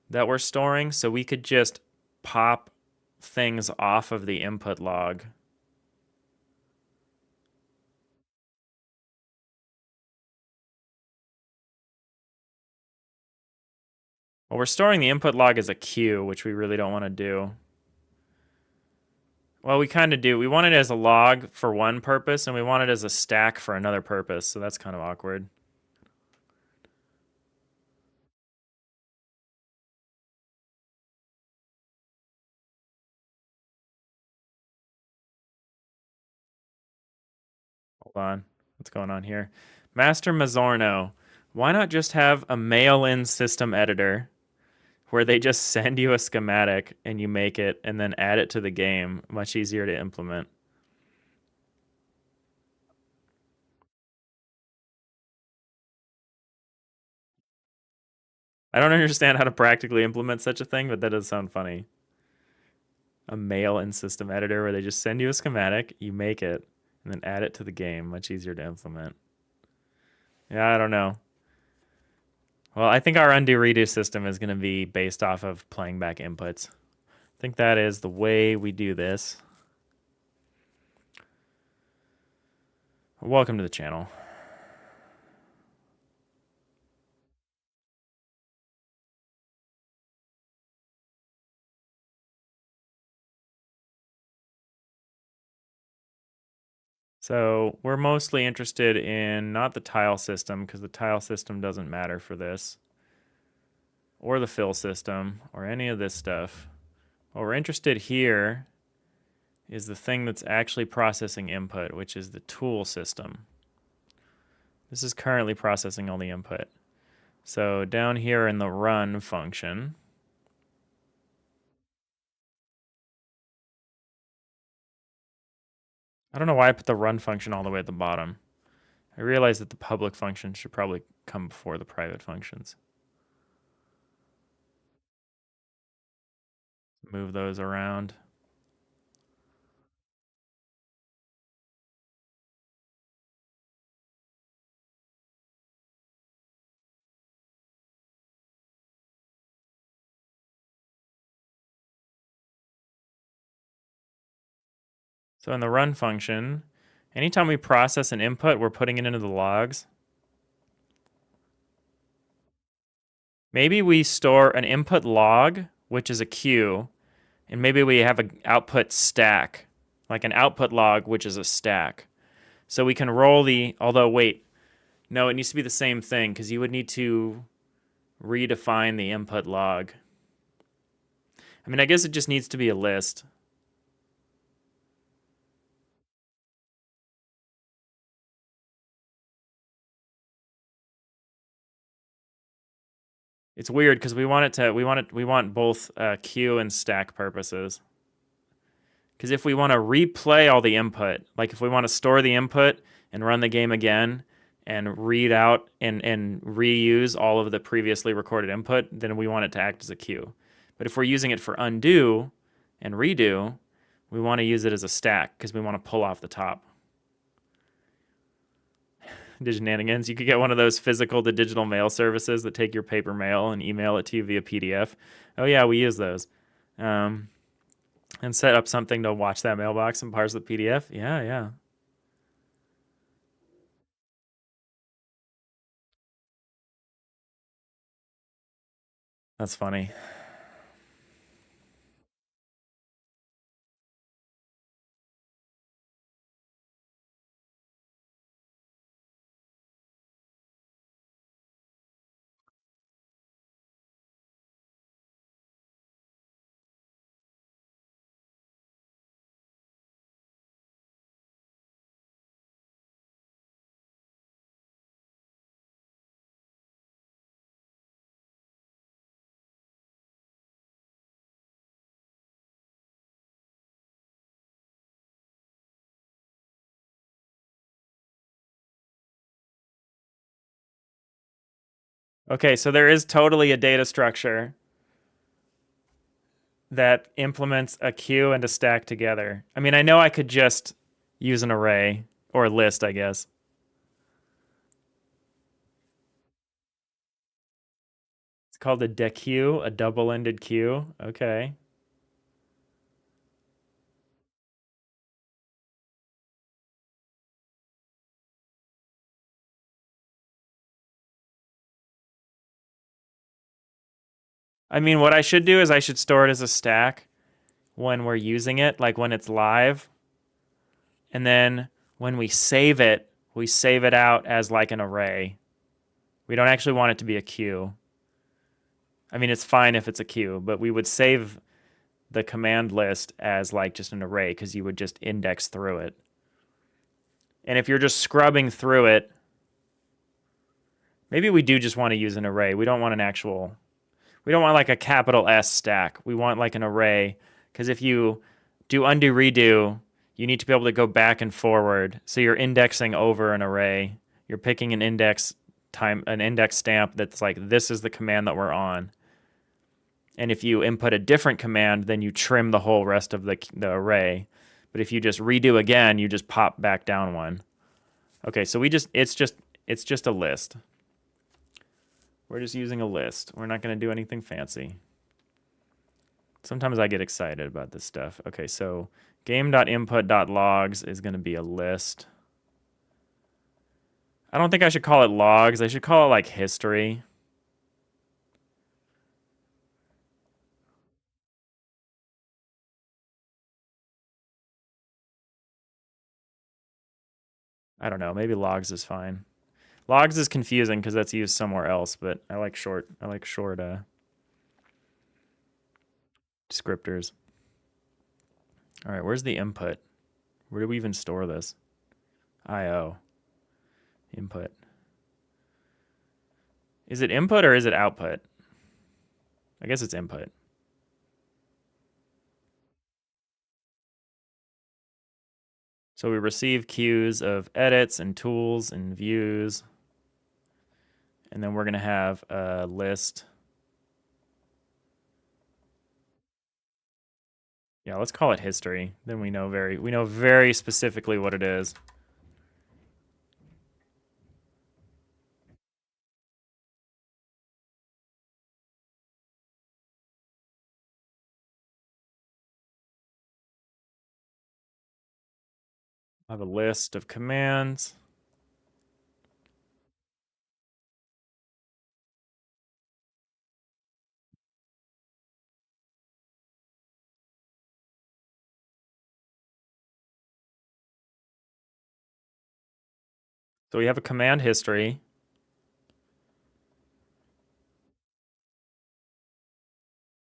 that we're storing. So we could just pop things off of the input log. Well, we're storing the input log as a queue, which we really don't want to do. Well, we kind of do. We want it as a log for one purpose, and we want it as a stack for another purpose, so that's kind of awkward. Hold on. What's going on here? Master Mazzorno. Why not just have a mail-in system editor where they just send you a schematic and you make it and then add it to the game? Much easier to implement. I don't understand how to practically implement such a thing, but that does sound funny. A mail-in system editor where they just send you a schematic, you make it, and then add it to the game. Much easier to implement. Yeah, I don't know. Well, I think our undo redo system is going to be based off of playing back inputs. I think that is the way we do this. Welcome to the channel. So we're mostly interested in not the tile system, because the tile system doesn't matter for this, or the fill system, or any of this stuff. What we're interested here is the thing that's actually processing input, which is the tool system. This is currently processing all the input. So down here in the run function, I don't know why I put the run function all the way at the bottom. I realize that the public function should probably come before the private functions. Move those around. So in the run function, anytime we process an input, we're putting it into the logs. Maybe we store an input log, which is a queue, and maybe we have an output stack, like an output log, which is a stack. So we can roll the, although wait, no, it needs to be the same thing because you would need to redefine the input log. I mean, I guess it just needs to be a list. It's weird because we want both queue and stack purposes. Because if we want to replay all the input, like if we want to store the input and run the game again and read out and reuse all of the previously recorded input, then we want it to act as a queue. But if we're using it for undo and redo, we want to use it as a stack because we want to pull off the top. Diginanigans, you could get one of those physical to digital mail services that take your paper mail and email it to you via PDF. Oh yeah, we use those. And set up something to watch that mailbox and parse the PDF. Yeah, yeah. That's funny. Okay, so there is totally a data structure that implements a queue and a stack together. I mean, I know I could just use an array or a list, I guess. It's called a dequeue, a double-ended queue. Okay. I mean, what I should do is I should store it as a stack when we're using it, like when it's live. And then when we save it out as like an array. We don't actually want it to be a queue. I mean, it's fine if it's a queue, but we would save the command list as like just an array because you would just index through it. And if you're just scrubbing through it, maybe we do just want to use an array. We don't want an actual, we don't want like a capital S stack. We want like an array because if you do undo redo, you need to be able to go back and forward. So you're indexing over an array. You're picking an index stamp that's like, this is the command that we're on. And if you input a different command, then you trim the whole rest of the array. But if you just redo again, you just pop back down one. Okay, so it's just a list. We're just using a list. We're not going to do anything fancy. Sometimes I get excited about this stuff. Okay, so game.input.logs is going to be a list. I don't think I should call it logs. I should call it like history. I don't know. Maybe logs is fine. Logs is confusing because that's used somewhere else, but I like short descriptors. All right, where's the input? Where do we even store this? IO. Input. Is it input or is it output? I guess it's input. So we receive queues of edits and tools and views. And then we're going to have a list. Yeah, let's call it history. Then we know very specifically what it is. I have a list of commands. So we have a command history.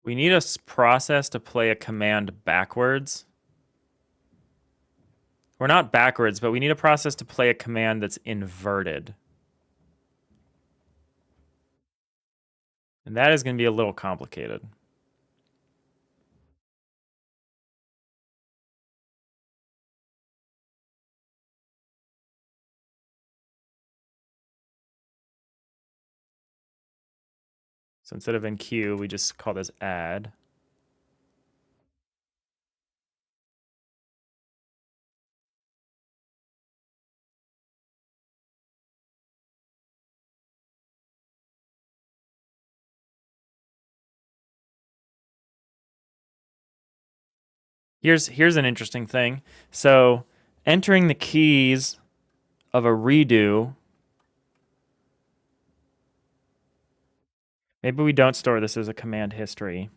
We need a process to play a command backwards. Or not backwards, but we need a process to play a command that's inverted. And that is going to be a little complicated. So instead of in queue, we just call this add. Here's an interesting thing. So entering the keys of a redo Maybe we don't store this as a command history.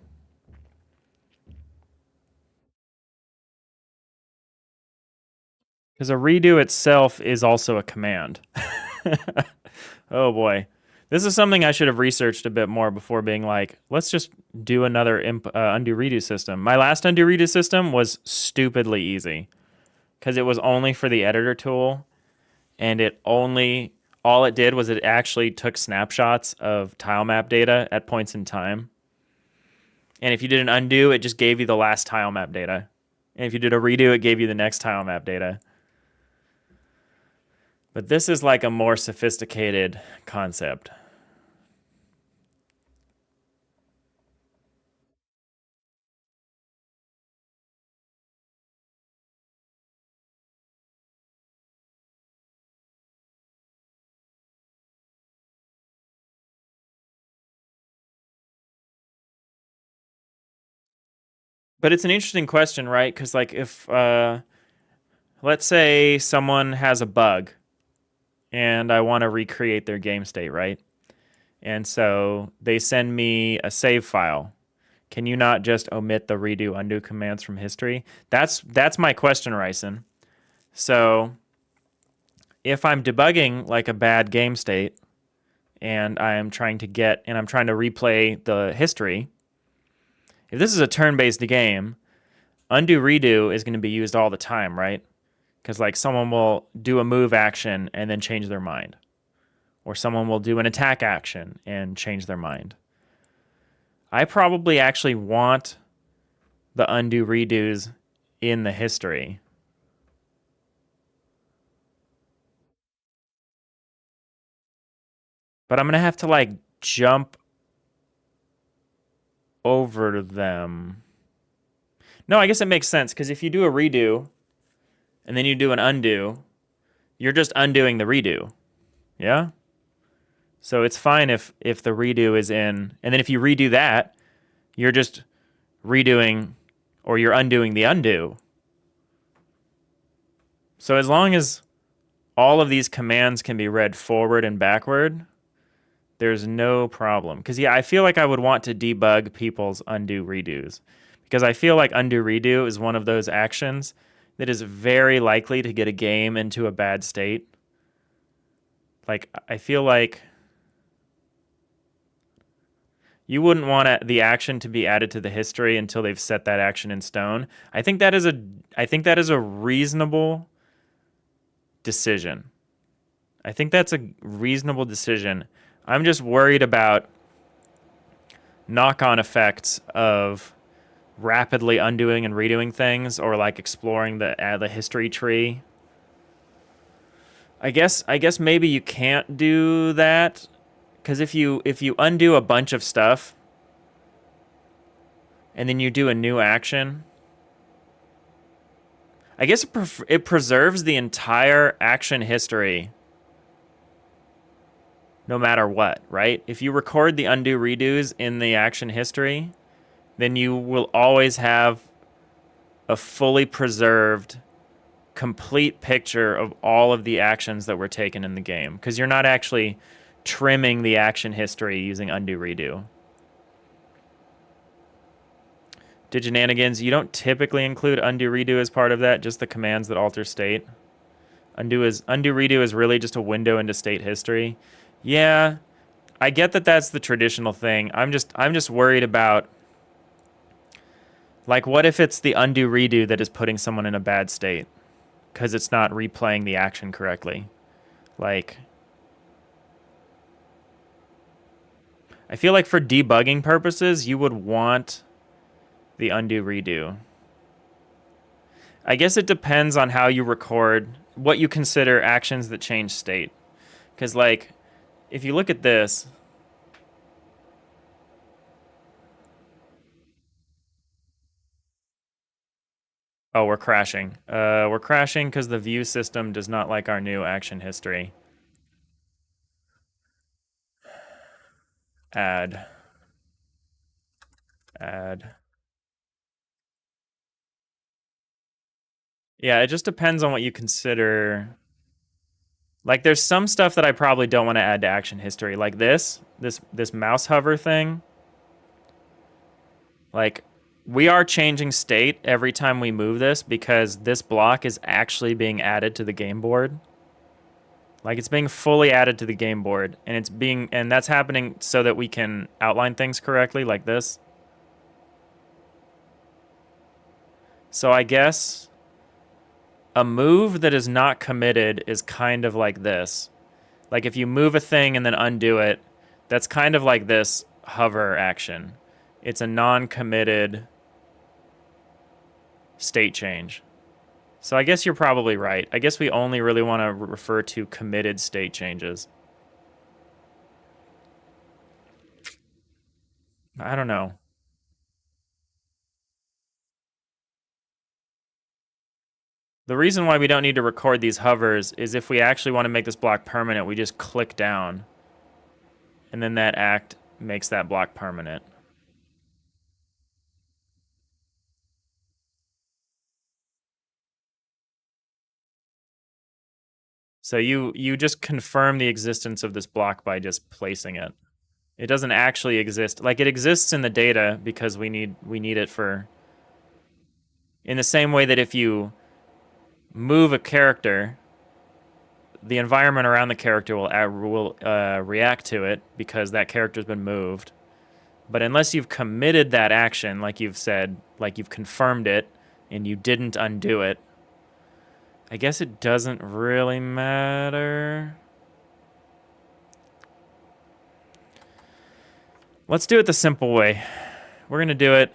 Because a redo itself is also a command. Oh boy. This is something I should have researched a bit more before being like, let's just do another undo redo system. My last undo redo system was stupidly easy because it was only for the editor tool, and all it did was it actually took snapshots of tile map data at points in time. And if you did an undo, it just gave you the last tile map data. And if you did a redo, it gave you the next tile map data. But this is like a more sophisticated concept. But it's an interesting question, right? Because like if let's say someone has a bug and I want to recreate their game state, right? And so they send me a save file. Can you not just omit the redo undo commands from history? That's my question, Ryson. So if I'm debugging like a bad game state and I'm trying to replay the history, if this is a turn-based game, undo redo is going to be used all the time, right? Because like someone will do a move action and then change their mind, or someone will do an attack action and change their mind. I probably actually want the undo redos in the history. But I'm going to have to like jump over them. No, I guess it makes sense because if you do a redo and then you do an undo, you're just undoing the redo. Yeah? So it's fine if the redo is in, and then if you redo that, you're just redoing or you're undoing the undo. So as long as all of these commands can be read forward and backward, there's no problem. Because yeah, I feel like I would want to debug people's undo redos. Because I feel like undo redo is one of those actions that is very likely to get a game into a bad state. Like, I feel like you wouldn't want the action to be added to the history until they've set that action in stone. I think that is a reasonable decision. I think that's a reasonable decision. I'm just worried about knock-on effects of rapidly undoing and redoing things, or like exploring the history tree. I guess maybe you can't do that, because if you undo a bunch of stuff and then you do a new action, I guess it preserves the entire action history no matter what, right? If you record the undo redos in the action history, then you will always have a fully preserved, complete picture of all of the actions that were taken in the game, because you're not actually trimming the action history using undo redo. Diginanigans, you don't typically include undo redo as part of that, just the commands that alter state. Undo redo is really just a window into state history. Yeah, I get that that's the traditional thing. I'm just worried about, like, what if it's the undo redo that is putting someone in a bad state because it's not replaying the action correctly? Like, I feel like for debugging purposes, you would want the undo redo. I guess it depends on how you record, what you consider actions that change state. Because, like, if you look at this, oh, we're crashing. We're crashing because the view system does not like our new action history. Add. Add. Yeah, it just depends on what you consider. Like, there's some stuff that I probably don't want to add to action history. Like this this mouse hover thing, like we are changing state every time we move this because this block is actually being added to the game board. Like it's being fully added to the game board, and that's happening so that we can outline things correctly like this. So I guess a move that is not committed is kind of like this. Like if you move a thing and then undo it, that's kind of like this hover action. It's a non-committed state change. So I guess you're probably right. I guess we only really want to refer to committed state changes. I don't know. The reason why we don't need to record these hovers is if we actually want to make this block permanent, we just click down. And then that act makes that block permanent. So you just confirm the existence of this block by just placing it. It doesn't actually exist. Like it exists in the data because we need it for, in the same way that if you move a character, the environment around the character will react to it because that character's been moved. But unless you've committed that action, like you've said, like you've confirmed it and you didn't undo it, I guess it doesn't really matter. Let's do it the simple way. We're gonna do it.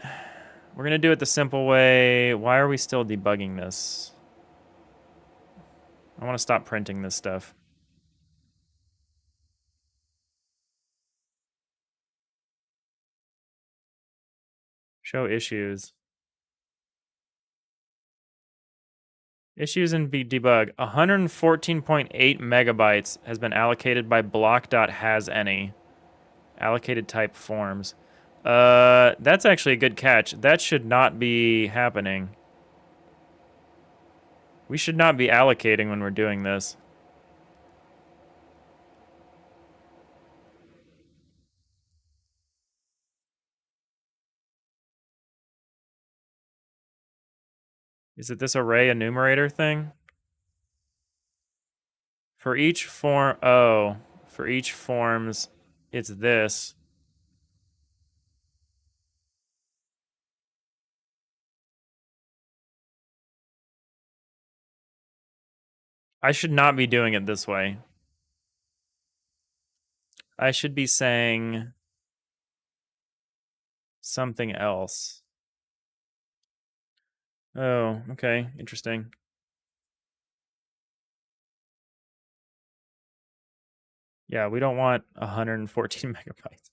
We're gonna do it the simple way. Why are we still debugging this? I want to stop printing this stuff. Show issues. Issues in debug. 114.8 megabytes has been allocated by block.hasAny. Allocated type forms. That's actually a good catch. That should not be happening. We should not be allocating when we're doing this. Is it this array enumerator thing? For each form, oh, for each forms, it's this. I should not be doing it this way. I should be saying something else. Oh, okay, interesting. Yeah, we don't want 114 megabytes.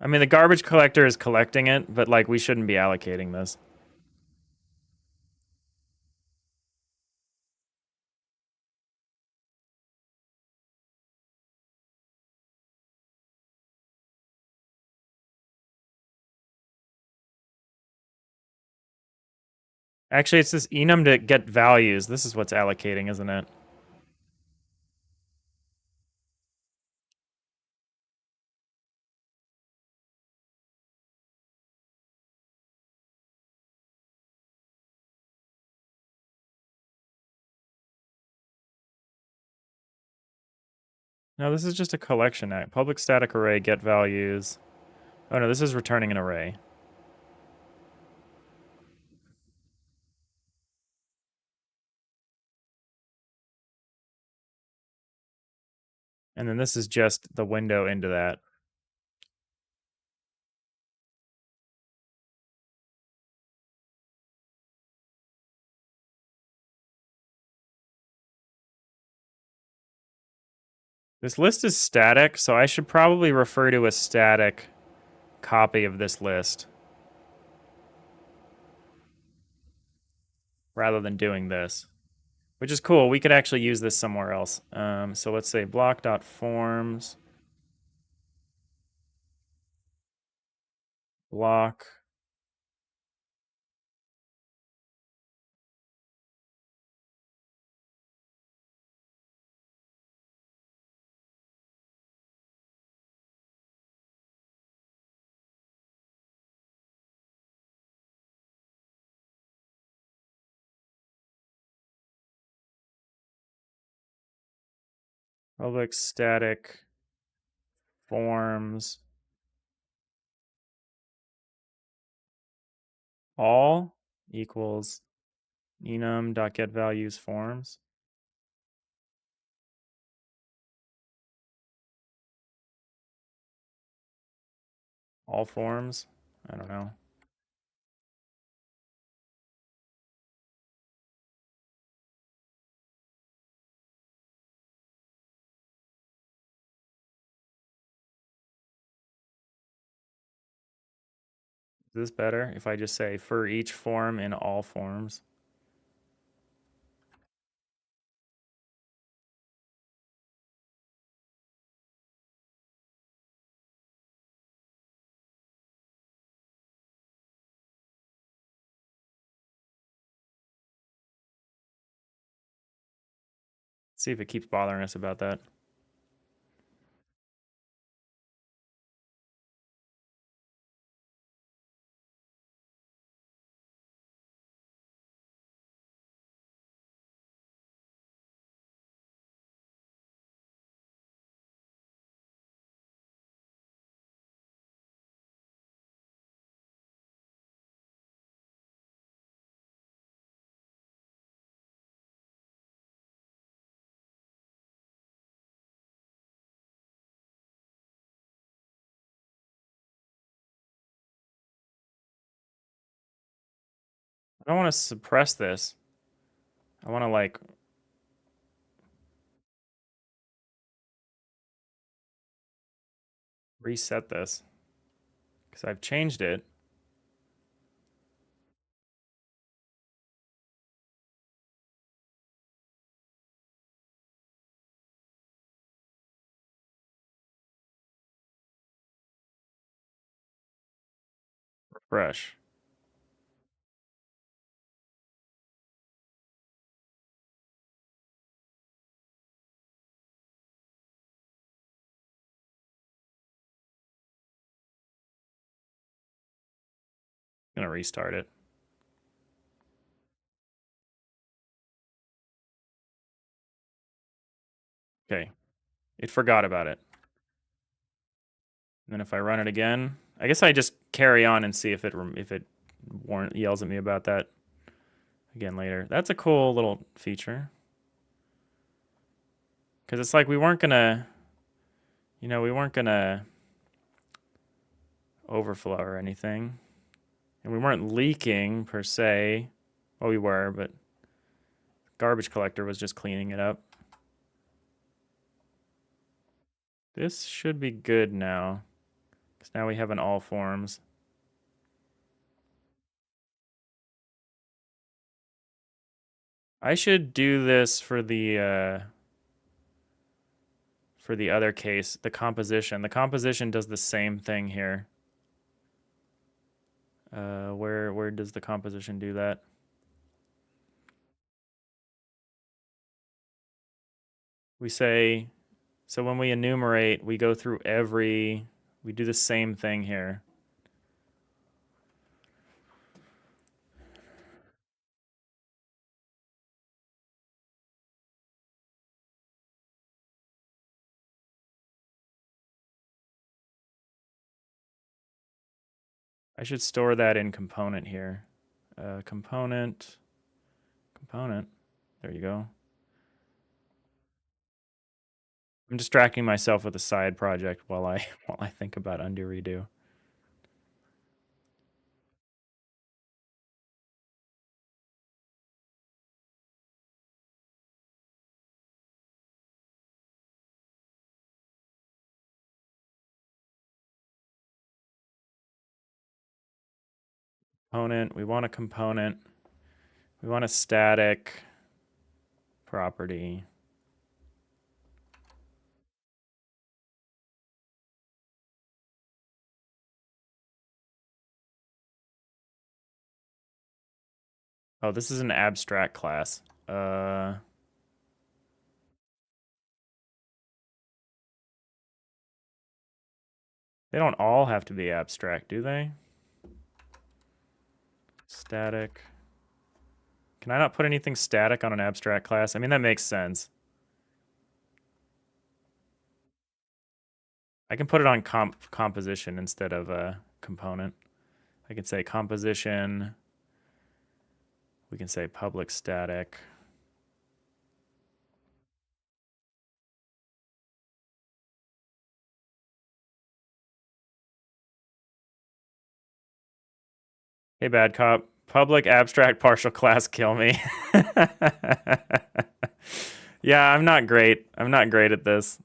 I mean, the garbage collector is collecting it, but like we shouldn't be allocating this. Actually, it's this enum to get values. This is what's allocating, isn't it? No, this is just a collection act. Public static array, get values. Oh no, this is returning an array. And then this is just the window into that. This list is static, so I should probably refer to a static copy of this list rather than doing this, which is cool. We could actually use this somewhere else. So let's say block.forms, block. Public static forms all equals enum.getValues forms. All forms? I don't know. Is this better if I just say for each form in all forms? See if it keeps bothering us about that. I don't want to suppress this. I want to like reset this because I've changed it. Refresh. I'm gonna restart it. Okay, it forgot about it. And then if I run it again, I guess I just carry on and see if it yells at me about that again later. That's a cool little feature. Because it's like we weren't gonna, we weren't gonna overflow or anything. And we weren't leaking per se. Well, we were, but garbage collector was just cleaning it up. This should be good now. Because now we have an all forms. I should do this for the other case, the composition. The composition does the same thing here. Where does the composition do that? We say, so when we enumerate, we go through we do the same thing here. I should store that in component here. Component. There you go. I'm distracting myself with a side project while I think about undo redo. Component. We want a component. We want a static property. Oh, this is an abstract class. They don't all have to be abstract, do they? Static. Can I not put anything static on an abstract class? I mean, that makes sense. I can put it on composition instead of a component. I can say composition. We can say public static. Hey, bad cop. Public abstract partial class kill me. Yeah, I'm not great. I'm not great at this.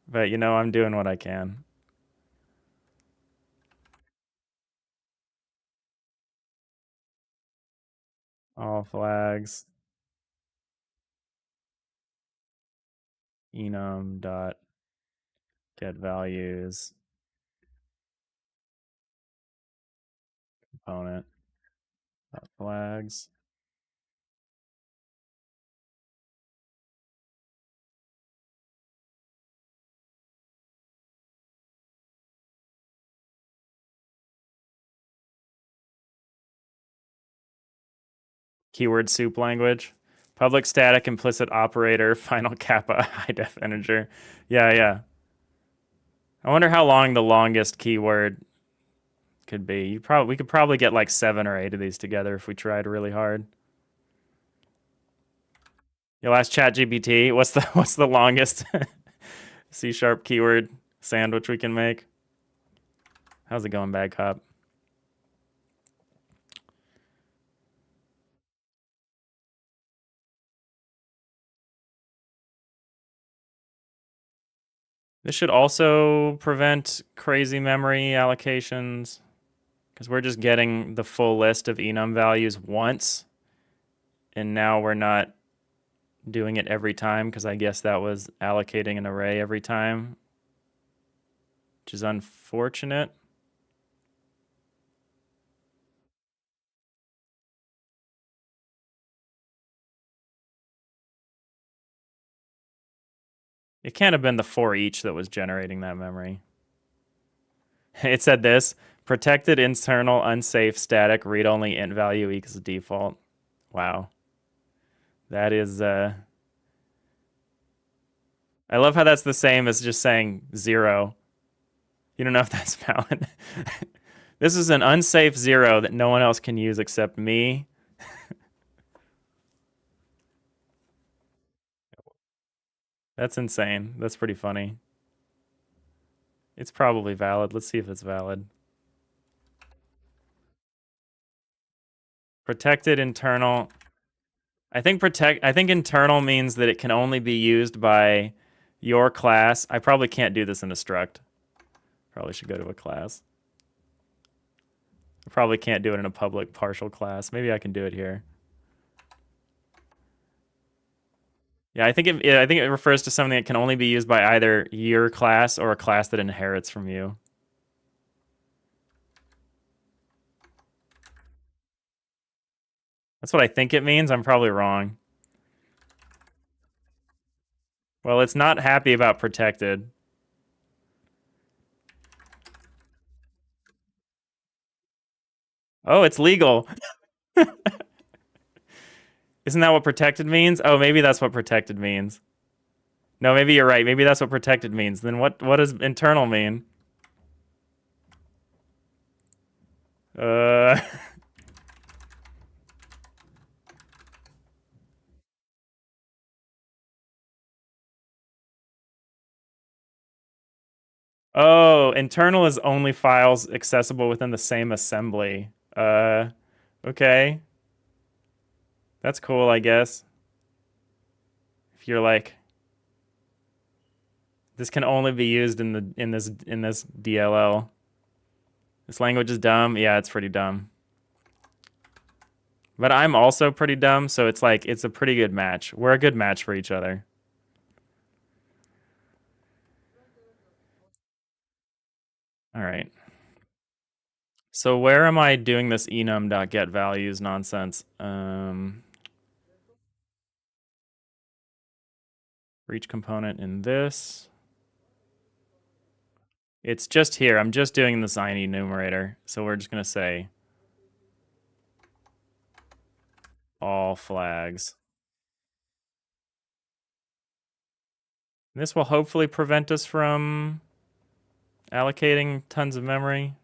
But you know, I'm doing what I can. All flags. Enum dot get values component dot flags. Keyword soup language. Public static implicit operator final kappa high def integer. Yeah, yeah. I wonder how long the longest keyword could be. We could probably get like 7 or 8 of these together if we tried really hard. You'll ask ChatGPT, what's the longest C# keyword sandwich we can make? How's it going, bad cop? This should also prevent crazy memory allocations because we're just getting the full list of enum values once, and now we're not doing it every time because I guess that was allocating an array every time, which is unfortunate. It can't have been the for each that was generating that memory. It said this: protected internal unsafe static read only int value equals default. Wow. That is I love how that's the same as just saying 0. You don't know if that's valid. This is an unsafe 0 that no one else can use except me. That's insane. That's pretty funny. It's probably valid. Let's see if it's valid. Protected internal. I think internal means that it can only be used by your class. I probably can't do this in a struct. Probably should go to a class. I probably can't do it in a public partial class. Maybe I can do it here. Yeah, I think it refers to something that can only be used by either your class or a class that inherits from you. That's what I think it means. I'm probably wrong. Well, it's not happy about protected. Oh, it's legal. Isn't that what protected means? Oh, maybe that's what protected means. No, maybe you're right. Maybe that's what protected means. Then what does internal mean? Uh Oh, internal is only files accessible within the same assembly. Okay. That's cool, I guess. If you're like this can only be used in this DLL. This language is dumb. Yeah, it's pretty dumb. But I'm also pretty dumb, so it's like it's a pretty good match. We're a good match for each other. All right. So where am I doing this enum.getValues nonsense? For each component in this. It's just here. I'm just doing the sign enumerator. So we're just going to say all flags. This will hopefully prevent us from allocating tons of memory.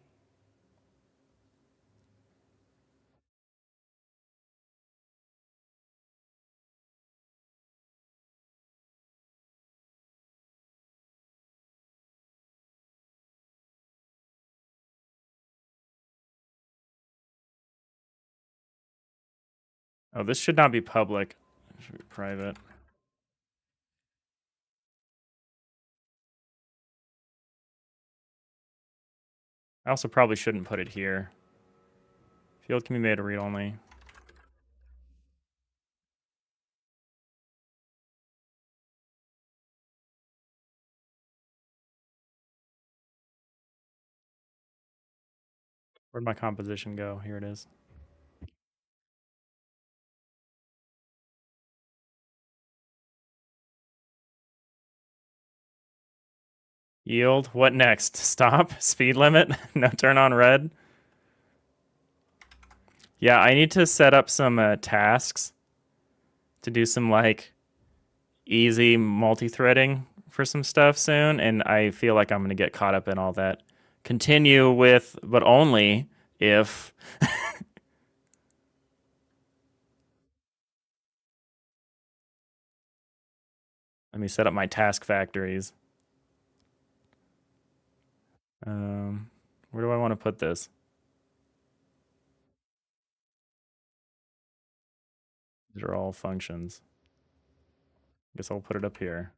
Oh, this should not be public. It should be private. I also probably shouldn't put it here. Field can be made to read only. Where'd my composition go? Here it is. Yield. What next? Stop? Speed limit? No turn on red? Yeah, I need to set up some tasks to do some like easy multi-threading for some stuff soon, and I feel like I'm going to get caught up in all that. Continue with, but only if... Let me set up my task factories. Where do I want to put this? These are all functions. I guess I'll put it up here.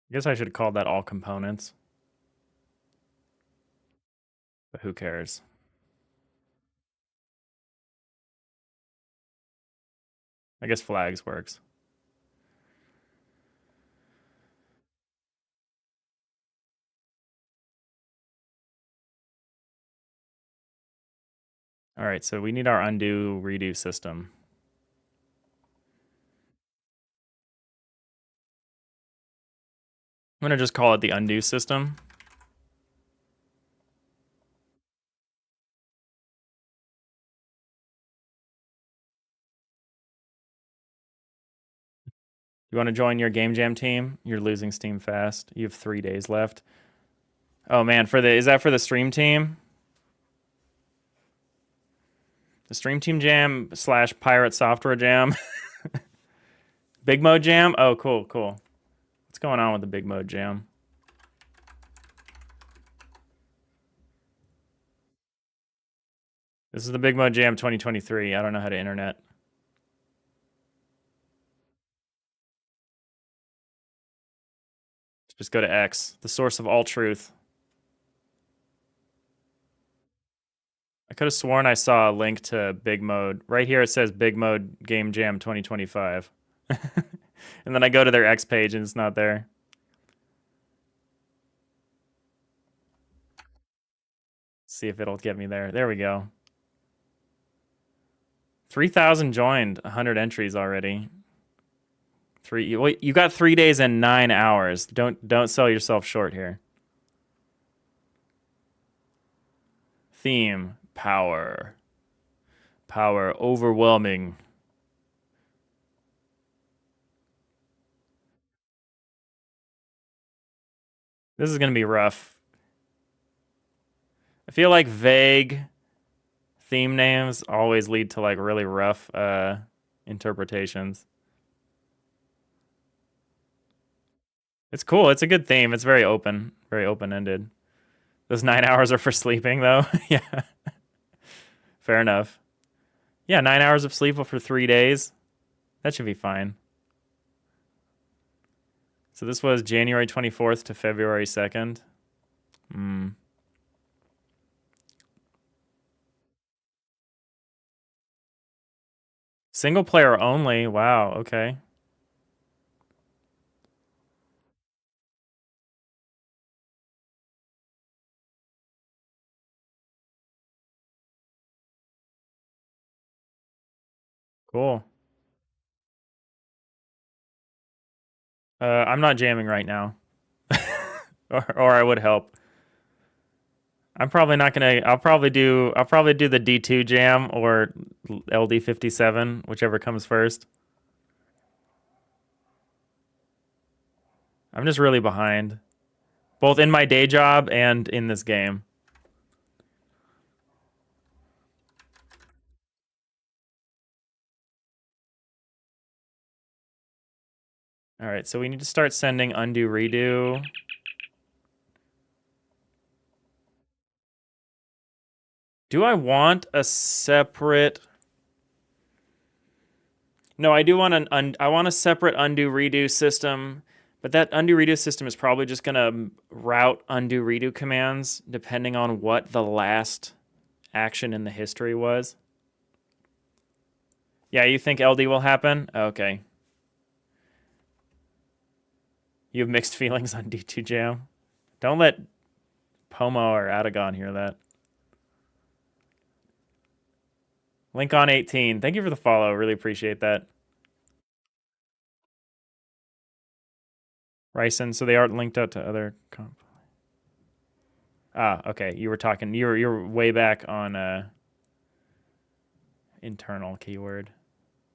I guess I should call that all components. But who cares? I guess flags works. All right, so we need our undo redo system. I'm gonna just call it the undo system. You want to join your game jam team? You're losing steam fast. You have 3 days left. Oh man, is that for the stream team? The stream team jam / pirate software jam. Big mode jam? Oh, cool, cool. What's going on with the big mode jam? This is the big mode jam 2023. I don't know how to internet. Just go to X, the source of all truth. I could have sworn I saw a link to Big Mode. Right here it says Big Mode Game Jam 2025. And then I go to their X page and it's not there. See if it'll get me there. There we go. 3,000 joined, 100 entries already. You got 3 days and 9 hours. Don't sell yourself short here. Theme, power. Power, overwhelming. This is going to be rough. I feel like vague theme names always lead to like really rough interpretations. It's cool. It's a good theme. It's very open-ended. Those 9 hours are for sleeping, though. Yeah. Fair enough. Yeah, 9 hours of sleep for 3 days. That should be fine. So this was January 24th to February 2nd. Single player only. Wow, okay. Cool. I'm not jamming right now. or I would help. I'm probably not gonna. I'll probably do the D2 jam or LD57, whichever comes first. I'm just really behind, both in my day job and in this game. All right, so we need to start sending undo redo. Do I want a separate? No, I do want I want a separate undo redo system, but that undo redo system is probably just gonna route undo redo commands depending on what the last action in the history was. Yeah, you think LD will happen? Okay. You have mixed feelings on D2 Jam. Don't let Pomo or Adagon hear that. Link on 18. Thank you for the follow. Really appreciate that. Ryson, so they aren't linked out to other comp. Ah, okay. You were talking. You're way back on internal keyword.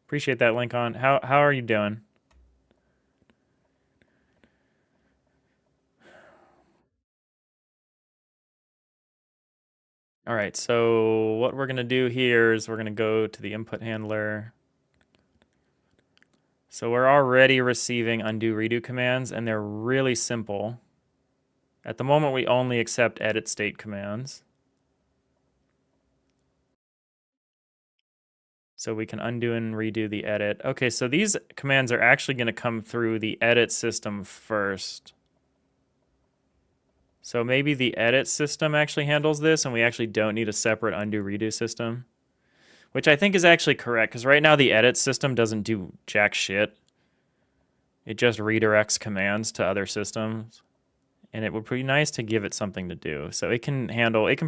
Appreciate that, link on. How are you doing? All right. So what we're gonna do here is we're gonna go to the input handler. So we're already receiving undo redo commands, and they're really simple. At the moment, we only accept edit state commands. So we can undo and redo the edit. Okay, so these commands are actually going to come through the edit system first. So maybe the edit system actually handles this, and we actually don't need a separate undo redo system. Which I think is actually correct, because right now the edit system doesn't do jack shit. It just redirects commands to other systems. And it would be nice to give it something to do. So it can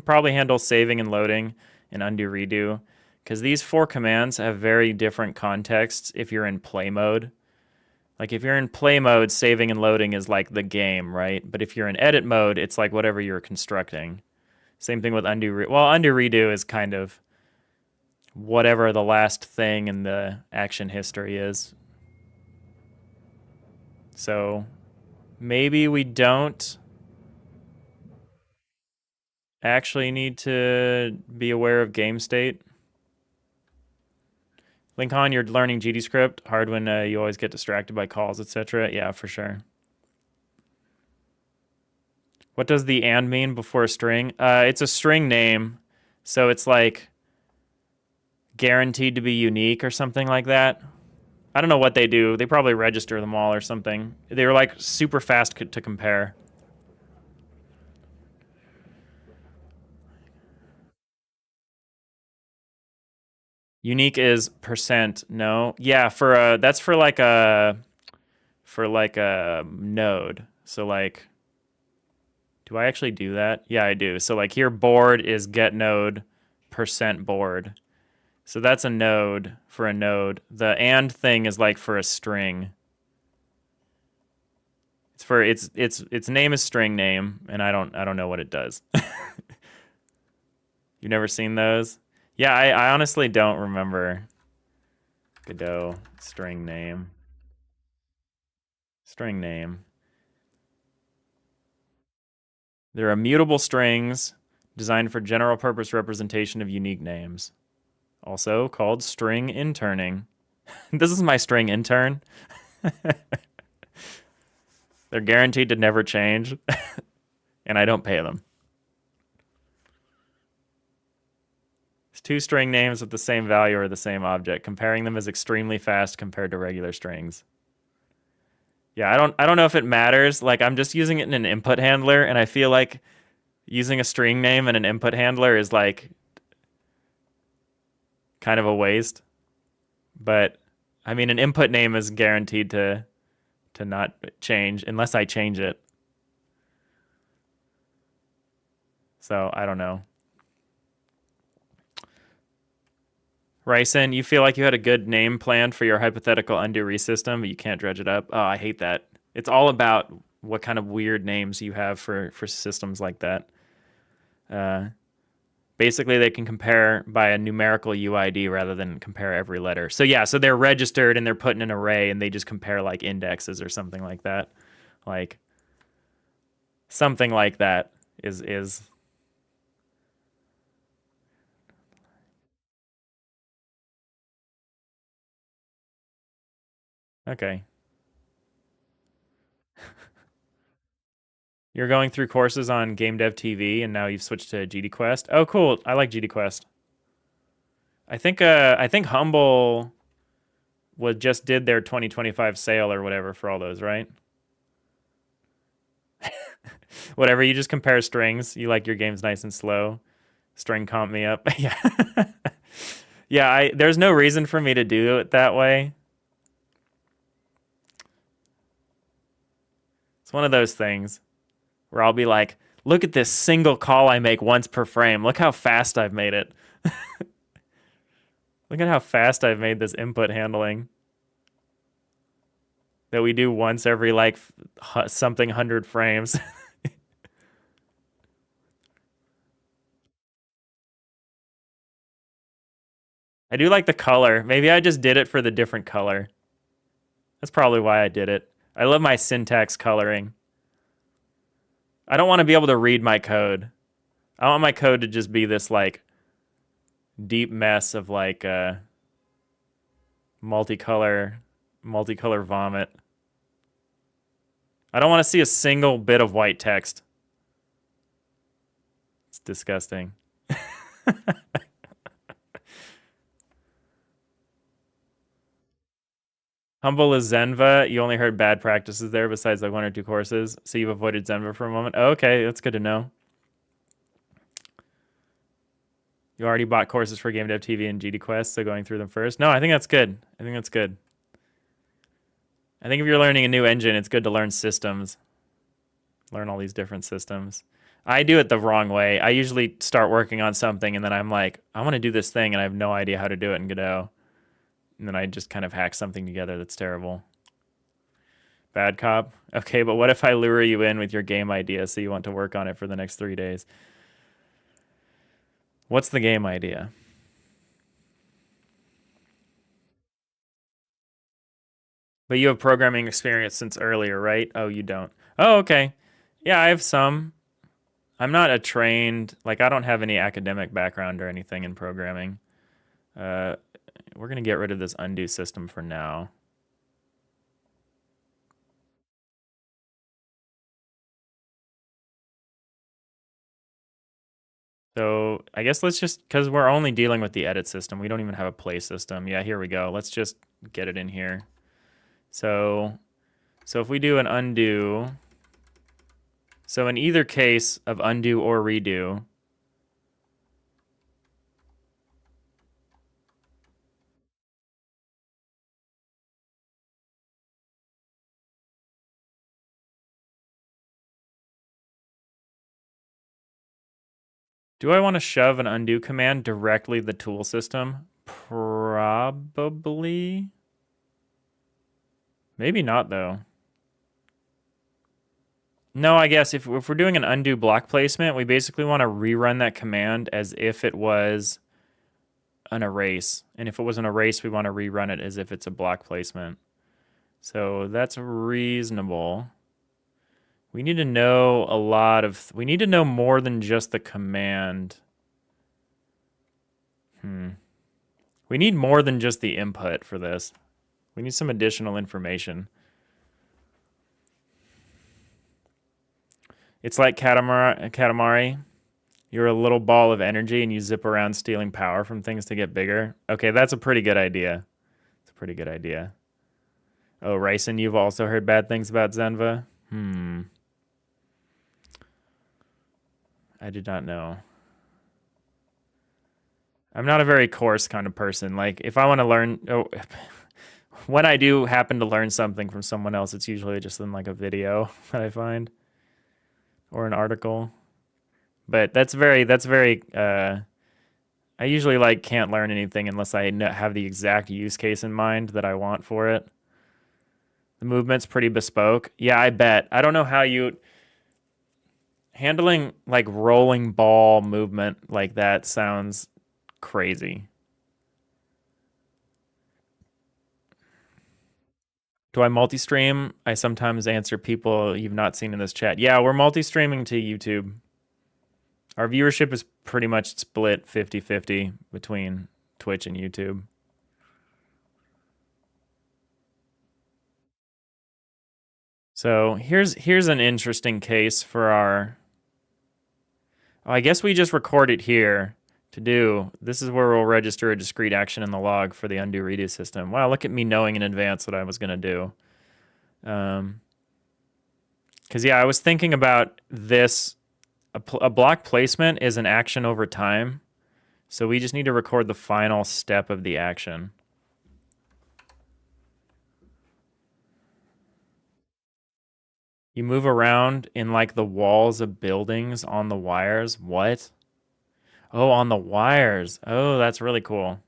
probably handle saving and loading and undo redo. Because these 4 commands have very different contexts if you're in play mode. Like if you're in play mode, saving and loading is like the game, right? But if you're in edit mode, it's like whatever you're constructing. Same thing with undo redo is kind of whatever the last thing in the action history is. So maybe we don't actually need to be aware of game state. Lincoln, you're learning GDScript. Hard when you always get distracted by calls, etc. Yeah, for sure. What does the and mean before a string? It's a string name, so it's like guaranteed to be unique or something like that. I don't know what they do. They probably register them all or something. They were like super fast to compare. Unique is %. No, yeah, that's for like a node. So like, do I actually do that? Yeah, I do. So like here, board is get node %board. So that's a node for a node. The and thing is like for a string. It's for its name is string name, and I don't know what it does. You've never seen those? Yeah, I honestly don't remember. Godot string name. String name. They're immutable strings designed for general purpose representation of unique names. Also called string interning. This is my string intern. They're guaranteed to never change, and I don't pay them. It's 2 string names with the same value or the same object. Comparing them is extremely fast compared to regular strings. Yeah, I don't know if it matters. Like I'm just using it in an input handler, and I feel like using a string name in an input handler is like kind of a waste. But I mean, an input name is guaranteed to not change unless I change it. So I don't know. Ryson, you feel like you had a good name planned for your hypothetical undo resystem, but you can't dredge it up. Oh, I hate that. It's all about what kind of weird names you have for systems like that. Uh, Basically, they can compare by a numerical UID rather than compare every letter. So yeah, so they're registered and they're put in an array and they just compare like indexes or something like that. Like something like that is okay. You're going through courses on Game Dev TV and now you've switched to GD Quest. Oh, cool. I like GD Quest. I think Humble was just did their 2025 sale or whatever for all those, right? Whatever, you just compare strings. You like your games nice and slow. String comp me up. Yeah. Yeah, there's no reason for me to do it that way. It's one of those things where I'll be like, look at this single call I make once per frame. Look how fast I've made it. Look at how fast I've made this input handling that we do once every like something 100 frames. I do like the color. Maybe I just did it for the different color. That's probably why I did it. I love my syntax coloring. I don't want to be able to read my code. I want my code to just be this like deep mess of like multicolor vomit. I don't want to see a single bit of white text. It's disgusting. Humble is Zenva. You only heard bad practices there besides like one or two courses. So you've avoided Zenva for a moment. Oh, okay, that's good to know. You already bought courses for Game Dev TV and GD Quest, so going through them first. No, I think that's good. I think that's good. I think if you're learning a new engine, it's good to learn systems. Learn all these different systems. I do it the wrong way. I usually start working on something and then I'm like, I want to do this thing and I have no idea how to do it in Godot. And then I just kind of hack something together that's terrible. Bad cop. Okay, but what if I lure you in with your game idea so you want to work on it for the next 3 days? What's the game idea? But you have programming experience since earlier, right? Oh, you don't. Oh, okay. Yeah, I have some. I'm not a trained, like, I don't have any academic background or anything in programming. Uh, we're going to get rid of this undo system for now. So I guess let's just, because we're only dealing with the edit system, we don't even have a play system. Yeah, here we go. Let's just get it in here. So if we do an undo, so in either case of undo or redo, do I want to shove an undo command directly the tool system? Probably. Maybe not, though. No, I guess if we're doing an undo block placement, we basically want to rerun that command as if it was an erase. And if it was an erase, we want to rerun it as if it's a block placement. So that's reasonable. We need to know we need to know more than just the command. We need more than just the input for this. We need some additional information. It's like Katamari. You're a little ball of energy and you zip around stealing power from things to get bigger. Okay, that's a pretty good idea. It's a pretty good idea. Oh, Ryson, you've also heard bad things about Zenva? I did not know. I'm not a very coarse kind of person. Like, if I want to learn... when I do happen to learn something from someone else, it's usually just in, like, a video that I find. Or an article. But that's very... I usually, like, can't learn anything unless I have the exact use case in mind that I want for it. The movement's pretty bespoke. Yeah, I bet. I don't know how you... Handling like rolling ball movement like that sounds crazy. Do I multi-stream? I sometimes answer people you've not seen in this chat. Yeah, we're multi-streaming to YouTube. Our viewership is pretty much split 50-50 between Twitch and YouTube. So here's an interesting case for our. Oh, I guess we just record it here to do. This is where we'll register a discrete action in the log for the undo redo system. Wow, look at me knowing in advance what I was gonna do. Because yeah, I was thinking about this. A block placement is an action over time, so we just need to record the final step of the action. You move around in like the walls of buildings on the wires. What? Oh, on the wires. Oh, that's really cool.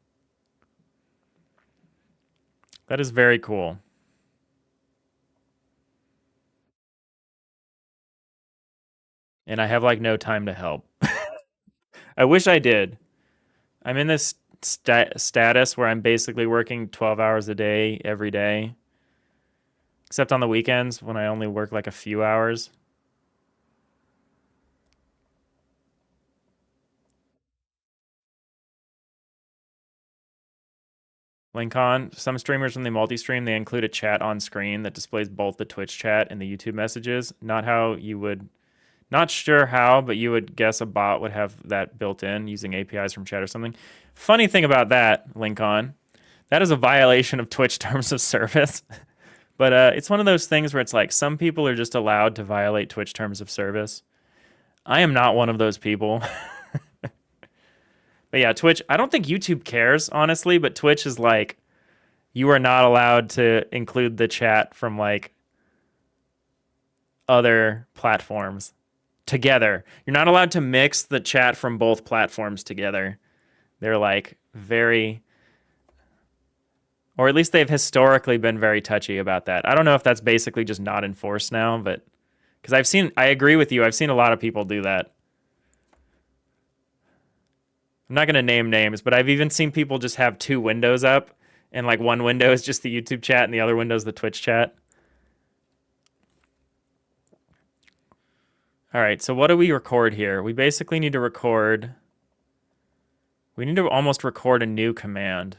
That is very cool. And I have like no time to help. I wish I did. I'm in this status where I'm basically working 12 hours a day every day, except on the weekends when I only work like a few hours. Lincoln, some streamers when they multi-stream, they include a chat on screen that displays both the Twitch chat and the YouTube messages. Not sure how, but you would guess a bot would have that built in using APIs from chat or something. Funny thing about that, Lincoln, that is a violation of Twitch terms of service. But it's one of those things where it's like some people are just allowed to violate Twitch terms of service. I am not one of those people. But yeah, Twitch, I don't think YouTube cares, honestly, but Twitch is like, you are not allowed to include the chat from like other platforms together. You're not allowed to mix the chat from both platforms together. They're like very, or at least they've historically been very touchy about that. I don't know if that's basically just not enforced now, but because I agree with you, I've seen a lot of people do that. I'm not going to name names, but I've even seen people just have two windows up, and like one window is just the YouTube chat and the other window is the Twitch chat. All right, so what do we record here? We basically need to record. We need to almost record a new command.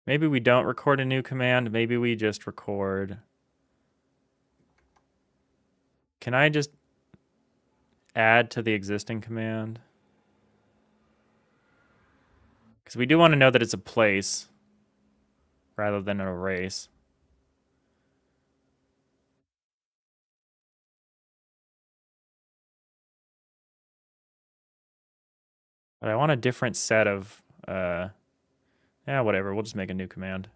Maybe we don't record a new command. Maybe we just record. Can I just add to the existing command? Because we do want to know that it's a place rather than an erase. But I want a different set of, yeah, whatever. We'll just make a new command.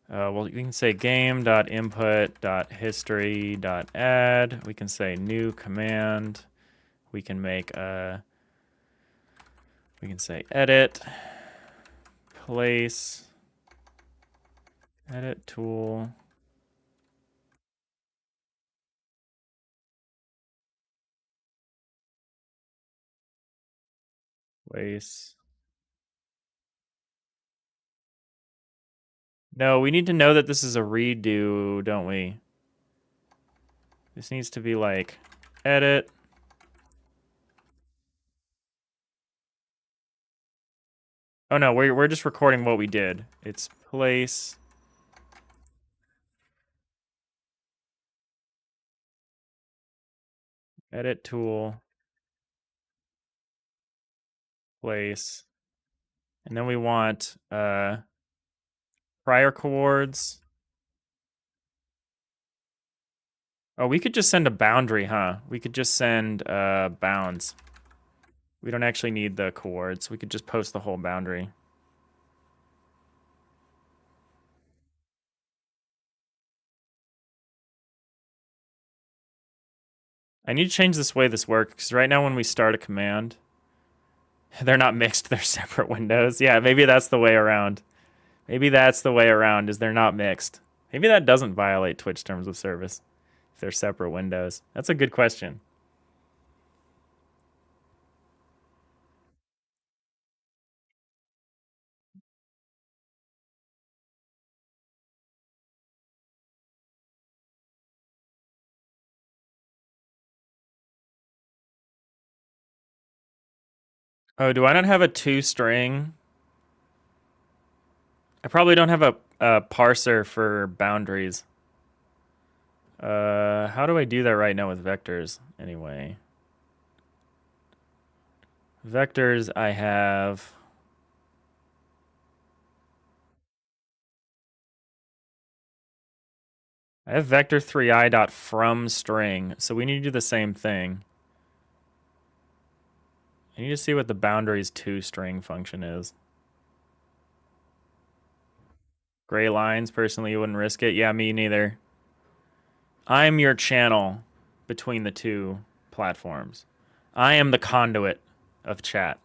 Well, we can say game.input.history.add. We can say new command. We can make we can say edit, place, edit tool, place. No, we need to know that this is a redo, don't we? This needs to be like edit. Oh no, we're just recording what we did. It's place. Edit tool. Place. And then we want prior coords. Oh, we could just send a boundary, huh? We could just send bounds. We don't actually need the coords. We could just post the whole boundary. I need to change this way this works, because right now when we start a command, they're not mixed, they're separate windows. Yeah, maybe that's the way around. Maybe that's the way around, is they're not mixed. Maybe that doesn't violate Twitch terms of service if they're separate windows. That's a good question. Oh, do I not have a toString? I probably don't have a parser for boundaries. How do I do that right now with vectors? Anyway, vectors I have. I have vector3i dot from string, so we need to do the same thing. I need to see what the boundaries toString function is. Gray lines, personally, you wouldn't risk it. Yeah, me neither. I'm your channel between the two platforms. I am the conduit of chat.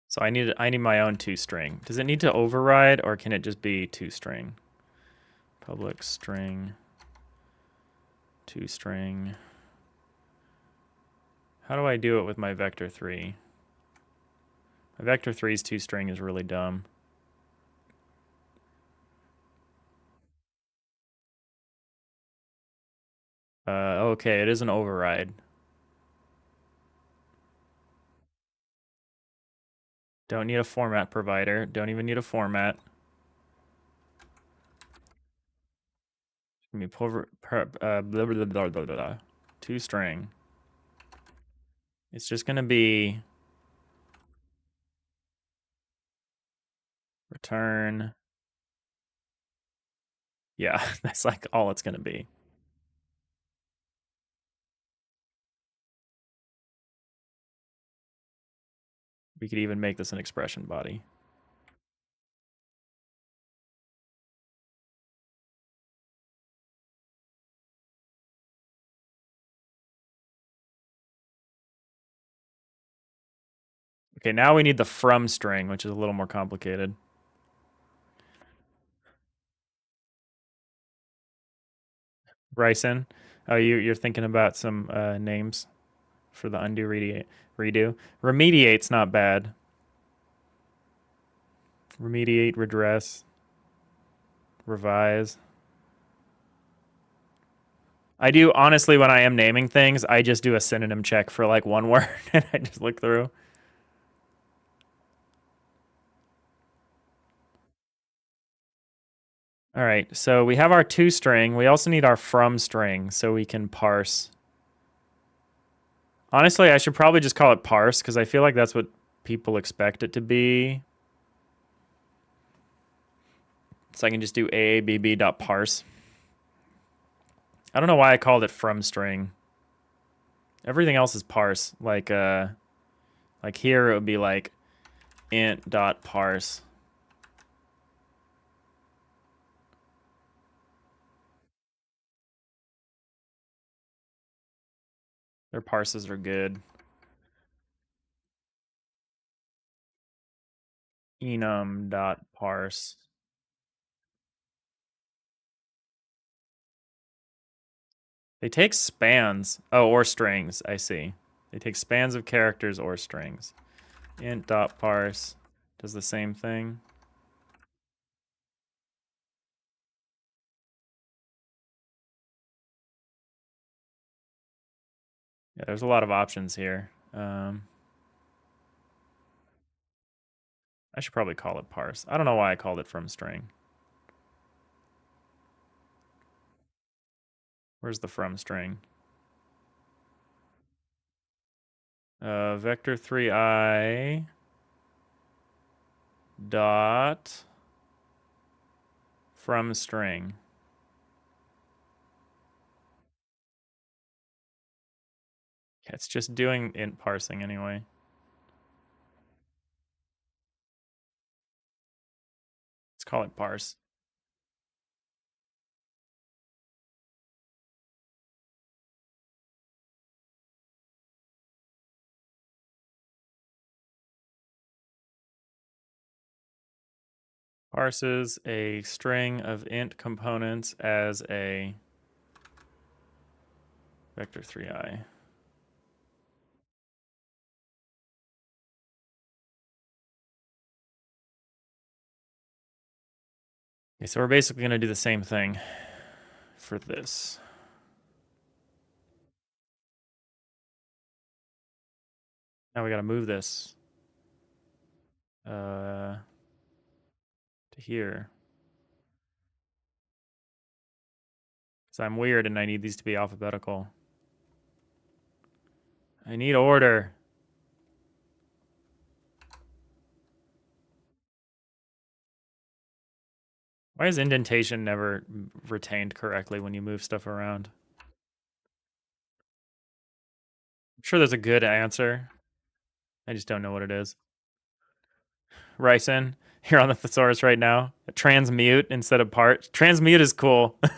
So I need my own toString. Does it need to override, or can it just be toString? Public string toString. How do I do it with my vector3? My vector3's toString is really dumb. Okay, it is an override. Don't need a format provider. Don't even need a format. Let me blah, blah, blah, blah, blah. toString. It's just gonna be return. Yeah, that's like all it's gonna be. We could even make this an expression body. Okay, now we need the from string, which is a little more complicated. Bryson, oh, you're thinking about some names for the undo redo. Remediate's not bad. Remediate, redress, revise. I do, honestly, when I am naming things, I just do a synonym check for like one word and I just look through. All right, so we have our toString. We also need our from string so we can parse. Honestly, I should probably just call it parse because I feel like that's what people expect it to be. So I can just do aabb.parse. I don't know why I called it from string. Everything else is parse. Like here it would be like int.parse. Their parses are good. enum.parse. They take spans. Oh, or strings. I see. They take spans of characters or strings. Int.parse does the same thing. Yeah, there's a lot of options here. I should probably call it parse. I don't know why I called it from string. Where's the from string? Vector3i dot from string. Yeah, it's just doing int parsing anyway. Let's call it parse. Parses a string of int components as a vector3i. Okay, so we're basically going to do the same thing for this. Now we got to move this to here. So I'm weird and I need these to be alphabetical. I need order. Why is indentation never retained correctly when you move stuff around? I'm sure there's a good answer. I just don't know what it is. Ryson, you're on the thesaurus right now. Transmute instead of part. Transmute is cool. If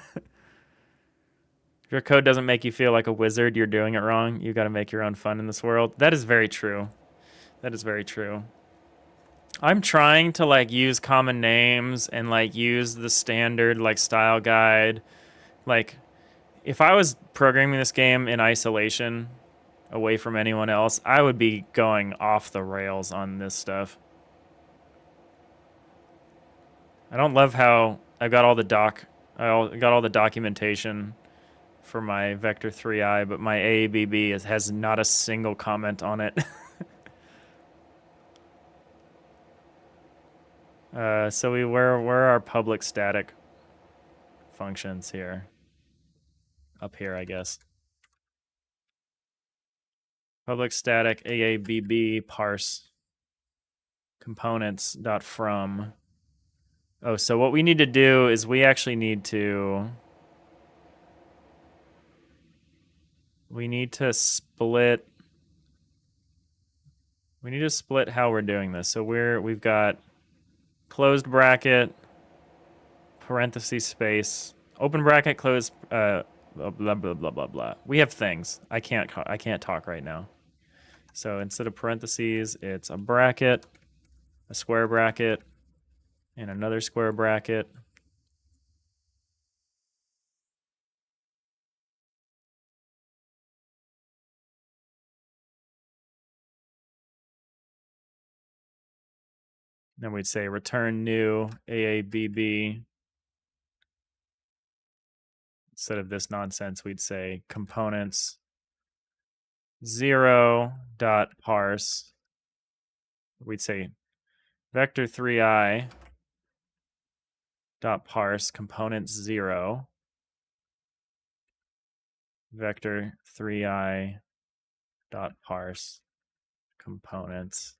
your code doesn't make you feel like a wizard, you're doing it wrong. You got to make your own fun in this world. That is very true. That is very true. I'm trying to like use common names and like use the standard like style guide. Like if I was programming this game in isolation, away from anyone else, I would be going off the rails on this stuff. I don't love how I got all the documentation for my vector3i, but my AABB has not a single comment on it. So where are our public static functions here? Up here, I guess. Public static AABB parse components dot from. Oh, so what we need to do is we actually need to split. We need to split how we're doing this. So we've got closed bracket, parenthesis space, open bracket, close, blah blah blah blah blah. We have things. I can't talk right now. So instead of parentheses, it's a bracket, a square bracket, and another square bracket. Then we'd say return new AABB. Instead of this nonsense, we'd say components 0 dot parse. We'd say vector3i dot parse components 0 vector3i dot parse components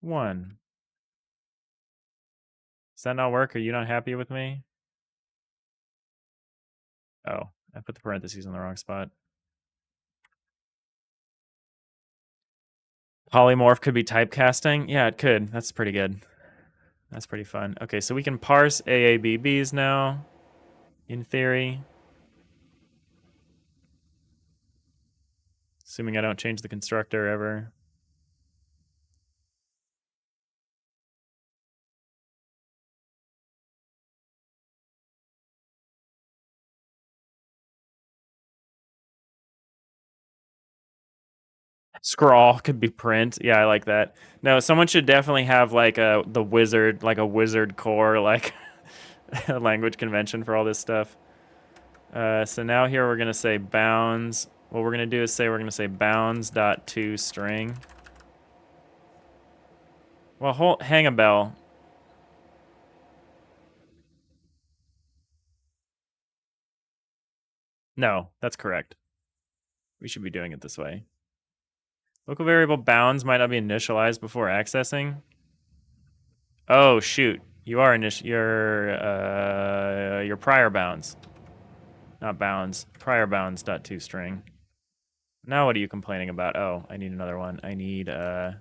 1. Does that not work? Are you not happy with me? Oh, I put the parentheses in the wrong spot. Polymorph could be typecasting. Yeah, it could. That's pretty good. That's pretty fun. Okay, so we can parse AABBs now, in theory. Assuming I don't change the constructor ever. Scrawl could be print. Yeah, I like that. No, someone should definitely have like a wizard core like language convention for all this stuff. So now here we're gonna say bounds. What we're gonna do is we're gonna say bounds.toString. Well, hang a bell. No, that's correct. We should be doing it this way. Local variable bounds might not be initialized before accessing. Oh shoot! You are your prior bounds, not bounds. Prior bounds dot toString. Now what are you complaining about? Oh, I need another one. I need to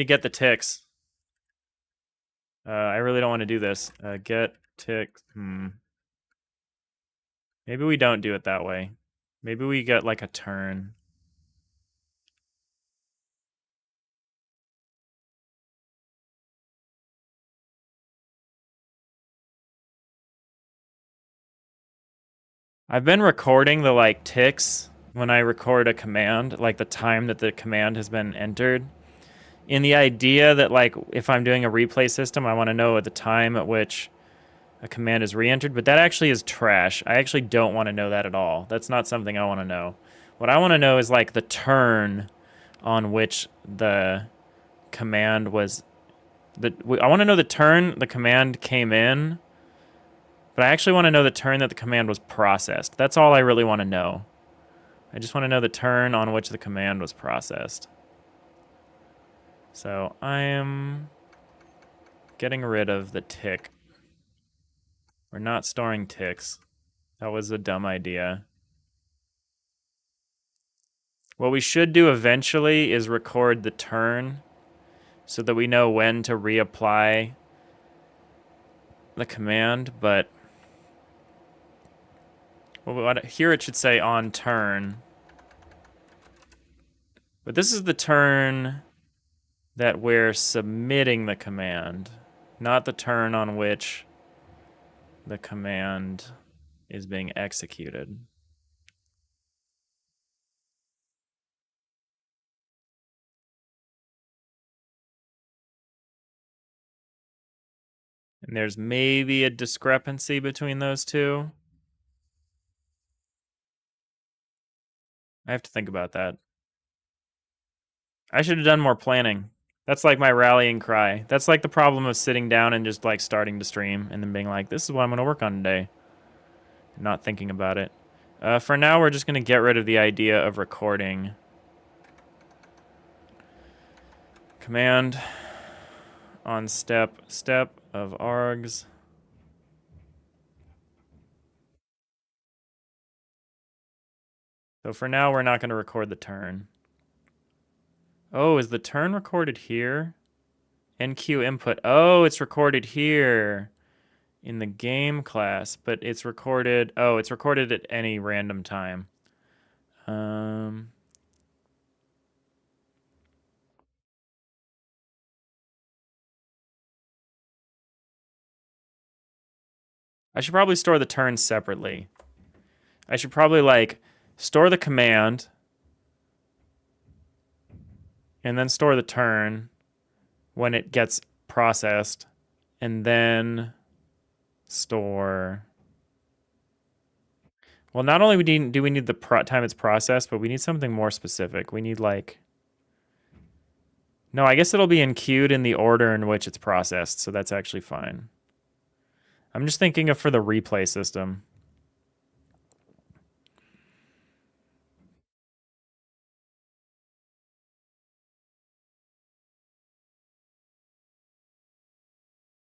get the ticks. I really don't want to do this. Get ticks. Maybe we don't do it that way. Maybe we get like a turn. I've been recording the like ticks when I record a command, like the time that the command has been entered. In the idea that like if I'm doing a replay system, I want to know at the time at which a command is re-entered, but that actually is trash. I actually don't want to know that at all. That's not something I want to know. What I want to know is like the turn on which the command was. I want to know the turn the command came in, but I actually want to know the turn that the command was processed. That's all I really want to know. I just want to know the turn on which the command was processed. So I am getting rid of the tick. We're not storing ticks. That was a dumb idea. What we should do eventually is record the turn so that we know when to reapply the command, but here it should say on turn. But this is the turn that we're submitting the command, not the turn on which the command is being executed. And there's maybe a discrepancy between those two. I have to think about that. I should have done more planning. That's like my rallying cry. That's like the problem of sitting down and just like starting to stream and then being like, this is what I'm going to work on today. And not thinking about it. For now, we're just going to get rid of the idea of recording. Command on step of args. So for now, we're not going to record the turn. Oh, is the turn recorded here? NQ input. Oh, it's recorded here in the game class, but it's recorded. Oh, it's recorded at any random time. I should probably store the turns separately. I should probably like store the command and then store the turn when it gets processed, and then store. Well, not only do we need the time it's processed, but we need something more specific. We need like. No, I guess it'll be enqueued in the order in which it's processed, so that's actually fine. I'm just thinking of for the replay system.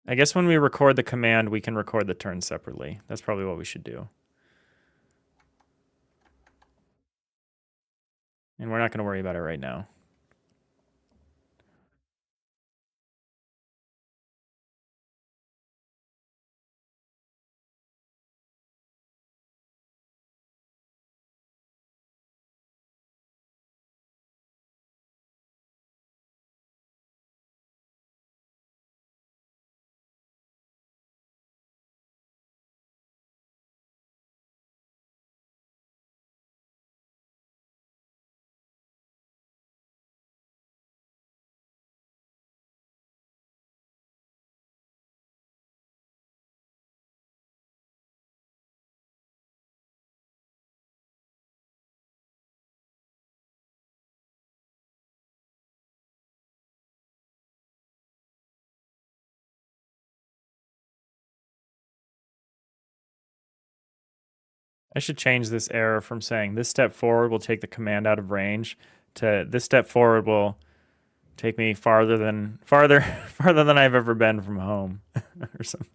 I guess when we record the command, we can record the turn separately. That's probably what we should do. And we're not going to worry about it right now. I should change this error from saying this step forward will take the command out of range to this step forward will take me farther farther than I've ever been from home or something.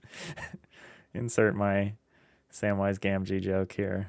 Insert my Samwise Gamgee joke here.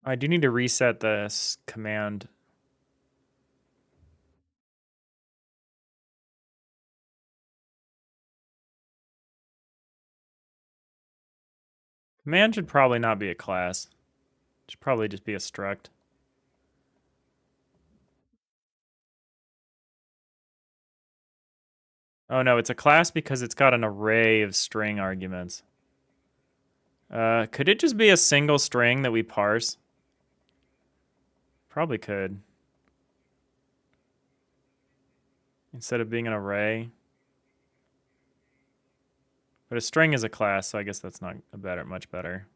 I do need to reset this command. Command should probably not be a class. It should probably just be a struct. Oh no, it's a class because it's got an array of string arguments. Could it just be a single string that we parse? Probably could. Instead of being an array. But a string is a class, so I guess that's not much better.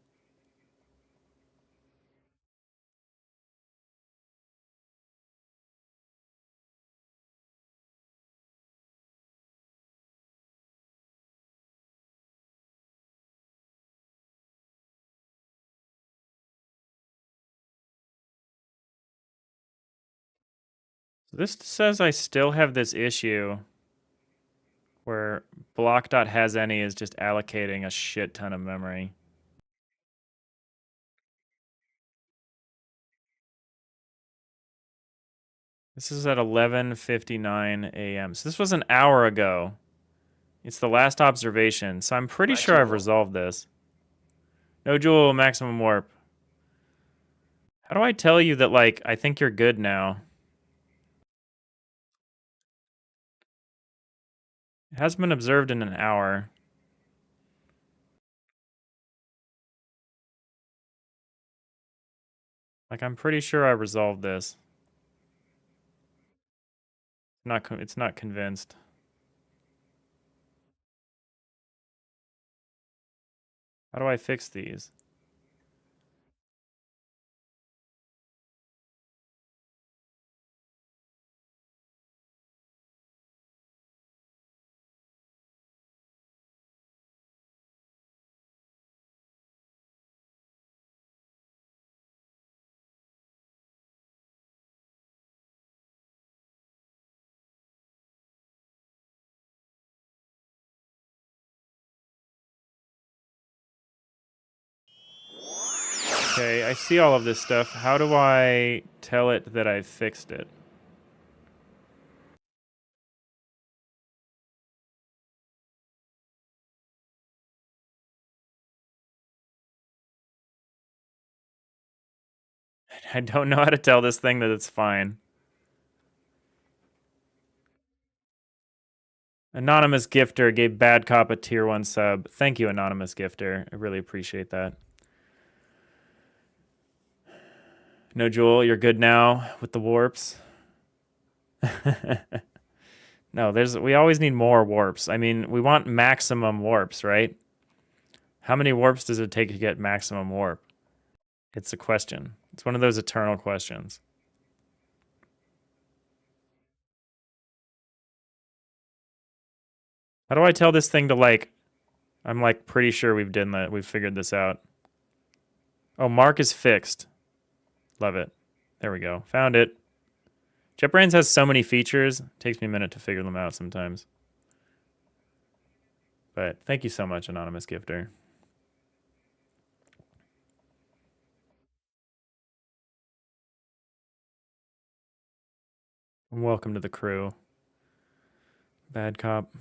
So this says I still have this issue where block.hasAny is just allocating a shit ton of memory. This is at 11:59 a.m. So this was an hour ago. It's the last observation, so I'm pretty sure I've resolved this. No Joule, maximum warp. How do I tell you that, like, I think you're good now? It has been observed in an hour. Like, I'm pretty sure I resolved this. It's not convinced. How do I fix these? Okay, I see all of this stuff. How do I tell it that I've fixed it? I don't know how to tell this thing that it's fine. Anonymous Gifter gave Bad Cop a tier 1 sub. Thank you, Anonymous Gifter. I really appreciate that. No, Joel, you're good now with the warps. No, we always need more warps. I mean, we want maximum warps, right? How many warps does it take to get maximum warp? It's a question. It's one of those eternal questions. How do I tell this thing to, like, I'm like pretty sure we've figured this out. Oh, Mark is fixed. Love it. There we go. Found it. JetBrains has so many features. It takes me a minute to figure them out sometimes. But thank you so much, Anonymous Gifter. And welcome to the crew. Bad Cop.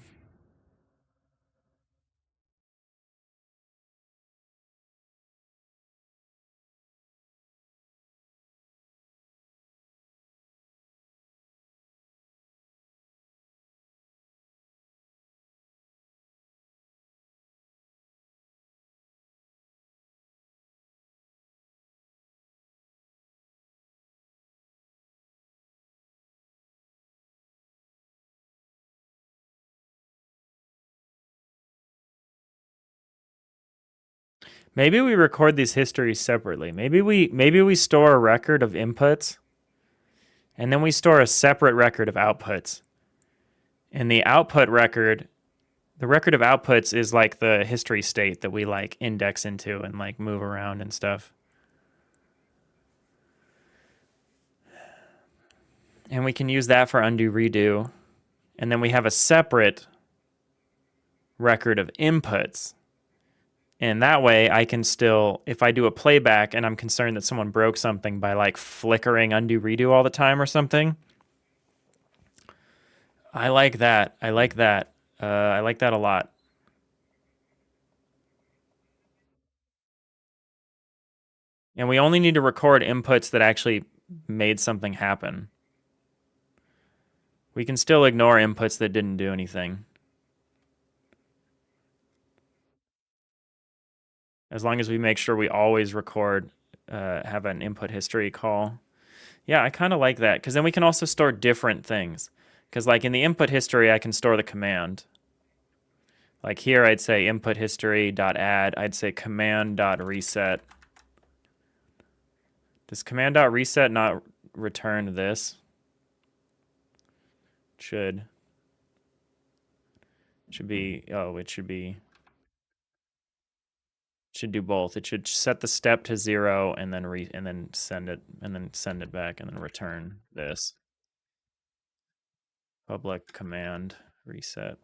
Maybe we record these histories separately. Maybe we store a record of inputs and then we store a separate record of outputs. And the output record, the record of outputs is like the history state that we like index into and like move around and stuff. And we can use that for undo redo. And then we have a separate record of inputs. And that way I can still, if I do a playback and I'm concerned that someone broke something by like flickering undo redo all the time or something, I like that. I like that. I like that a lot. And we only need to record inputs that actually made something happen. We can still ignore inputs that didn't do anything. As long as we make sure we always record, have an input history call. Yeah, I kind of like that because then we can also store different things. Because like in the input history, I can store the command. Like here, I'd say input history dot add. I'd say command dot reset. Does command dot reset not return this? It should. It should be. Oh, it should be. It should do both. It should set the step to 0 and then send it back and then return this. Public command reset.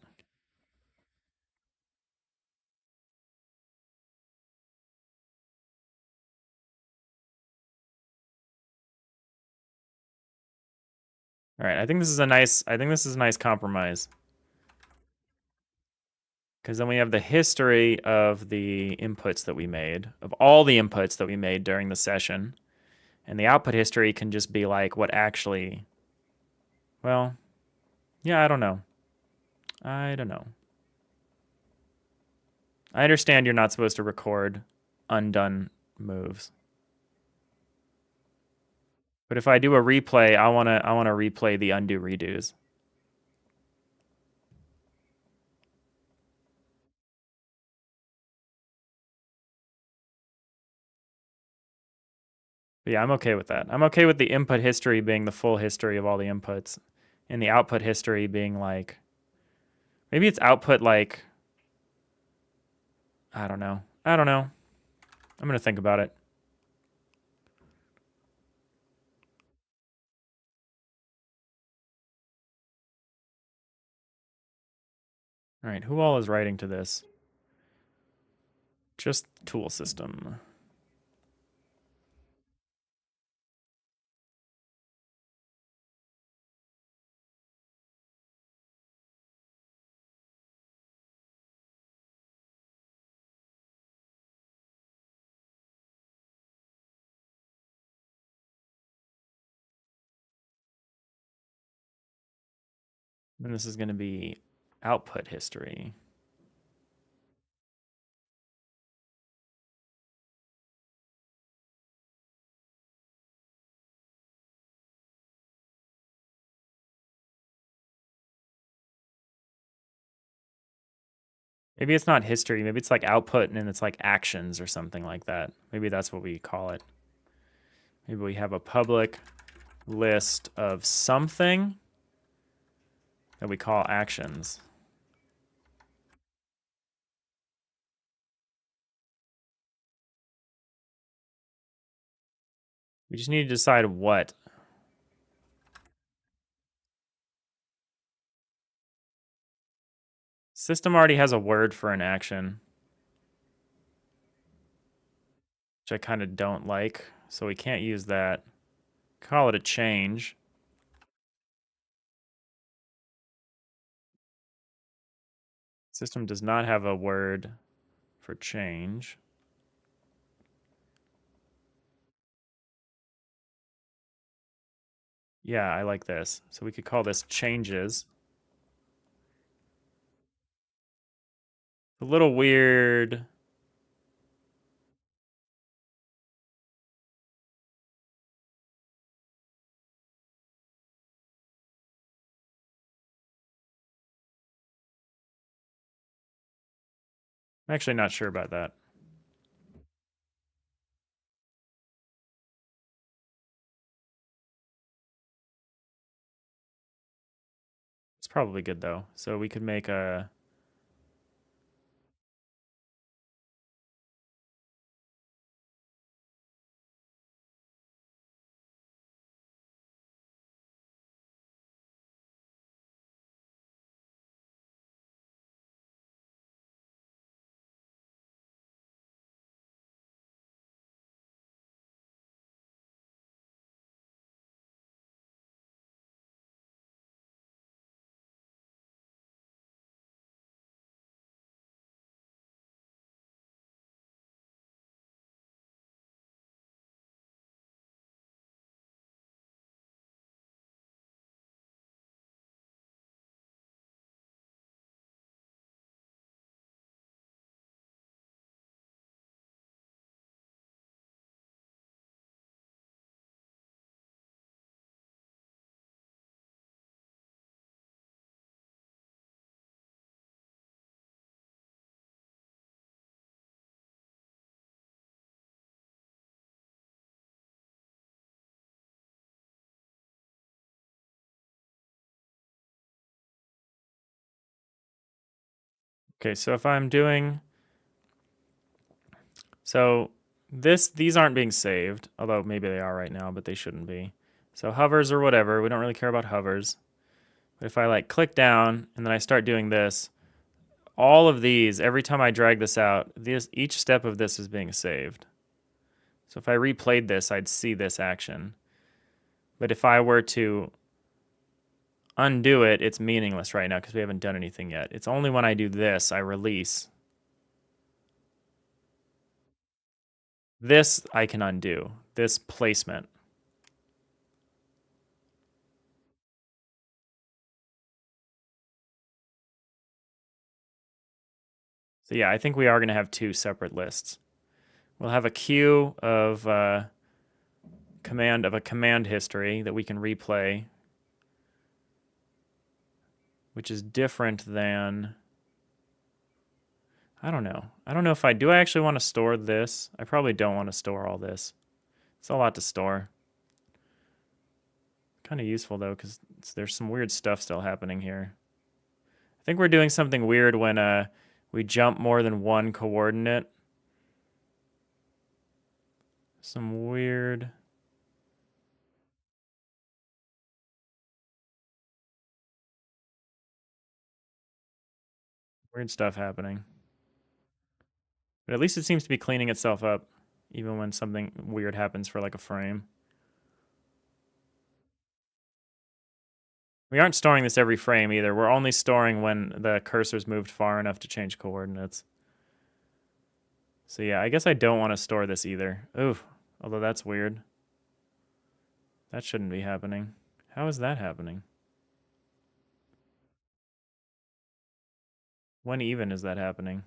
All right, I think this is a nice compromise. Because then we have the history of the inputs that we made, of all the inputs that we made during the session. And the output history can just be like what actually, well, yeah, I don't know. I don't know. I understand you're not supposed to record undone moves. But if I do a replay, I want to replay the undo redos. But yeah, I'm okay with that. I'm okay with the input history being the full history of all the inputs and the output history being like, maybe it's output like, I don't know. I'm going to think about it. All right, who all is writing to this? Just tool system. And this is going to be output history. Maybe it's not history. Maybe it's like output and then it's like actions or something like that. Maybe that's what we call it. Maybe we have a public list of something that we call actions. We just need to decide what. System already has a word for an action, which I kind of don't like, so we can't use that. Call it a change. System does not have a word for change. Yeah, I like this. So we could call this changes. A little weird. I'm actually not sure about that. probably good though. So we could make a... Okay, so if I'm doing... So these aren't being saved, although maybe they are right now, but they shouldn't be. So hovers or whatever, we don't really care about hovers. But if I like click down and then I start doing this, all of these, every time I drag this out, each step of this is being saved. So if I replayed this, I'd see this action. But if I were to undo it, it's meaningless right now because we haven't done anything yet. It's only when I do this, I release. This I can undo, this placement. So yeah, I think we are going to have two separate lists. We'll have a queue of a command history that we can replay, which is different than... I don't know. I don't know if do I actually want to store this? I probably don't want to store all this. It's a lot to store. Kind of useful though, because there's some weird stuff still happening here. I think we're doing something weird when we jump more than one coordinate. Some weird stuff happening. But at least it seems to be cleaning itself up, even when something weird happens for like a frame. We aren't storing this every frame either. We're only storing when the cursor's moved far enough to change coordinates. So yeah, I guess I don't want to store this either. Ooh, although that's weird. That shouldn't be happening. How is that happening? When even is that happening?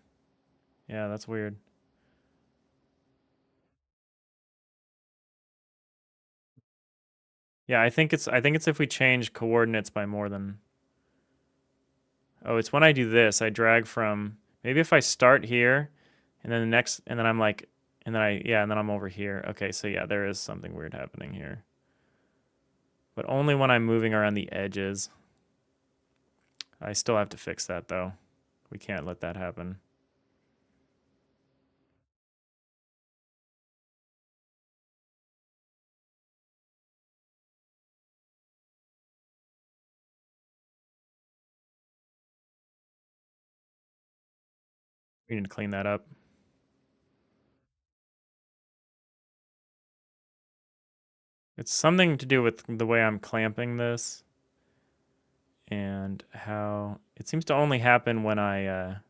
Yeah, that's weird. Yeah, I think it's if we change coordinates by more than... Oh, it's when I do this. I drag from... Maybe if I start here, and then the next... And then I'm like... And then and then I'm over here. Okay, so yeah, there is something weird happening here. But only when I'm moving around the edges. I still have to fix that, though. We can't let that happen. We need to clean that up. It's something to do with the way I'm clamping this. And how... It seems to only happen when I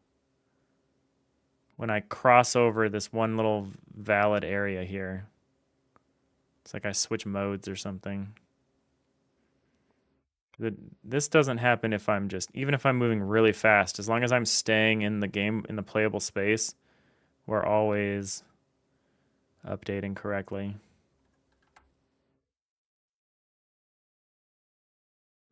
cross over this one little valid area here. It's like I switch modes or something. This doesn't happen if I'm just... Even if I'm moving really fast, as long as I'm staying in the game, in the playable space, we're always updating correctly.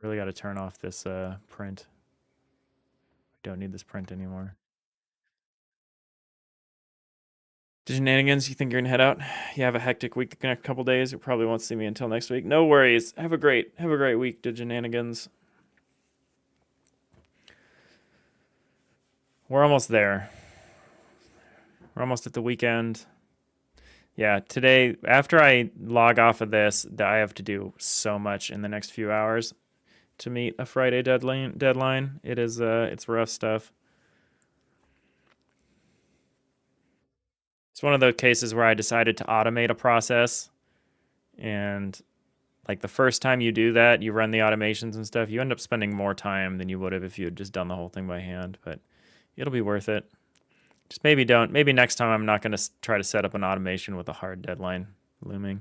Really got to turn off this print. I don't need this print anymore. Shenanigans, you think you're gonna head out? You have a hectic week the next couple days. You probably won't see me until next week. No worries. Have a great week, Shenanigans. We're almost there. We're almost at the weekend. Yeah, today, after I log off of this, I have to do so much in the next few hours to meet a Friday deadline. It is it's rough stuff. It's one of the cases where I decided to automate a process, and like the first time you do that, you run the automations and stuff, you end up spending more time than you would have if you had just done the whole thing by hand, but it'll be worth it. Just maybe next time I'm not going to try to set up an automation with a hard deadline looming.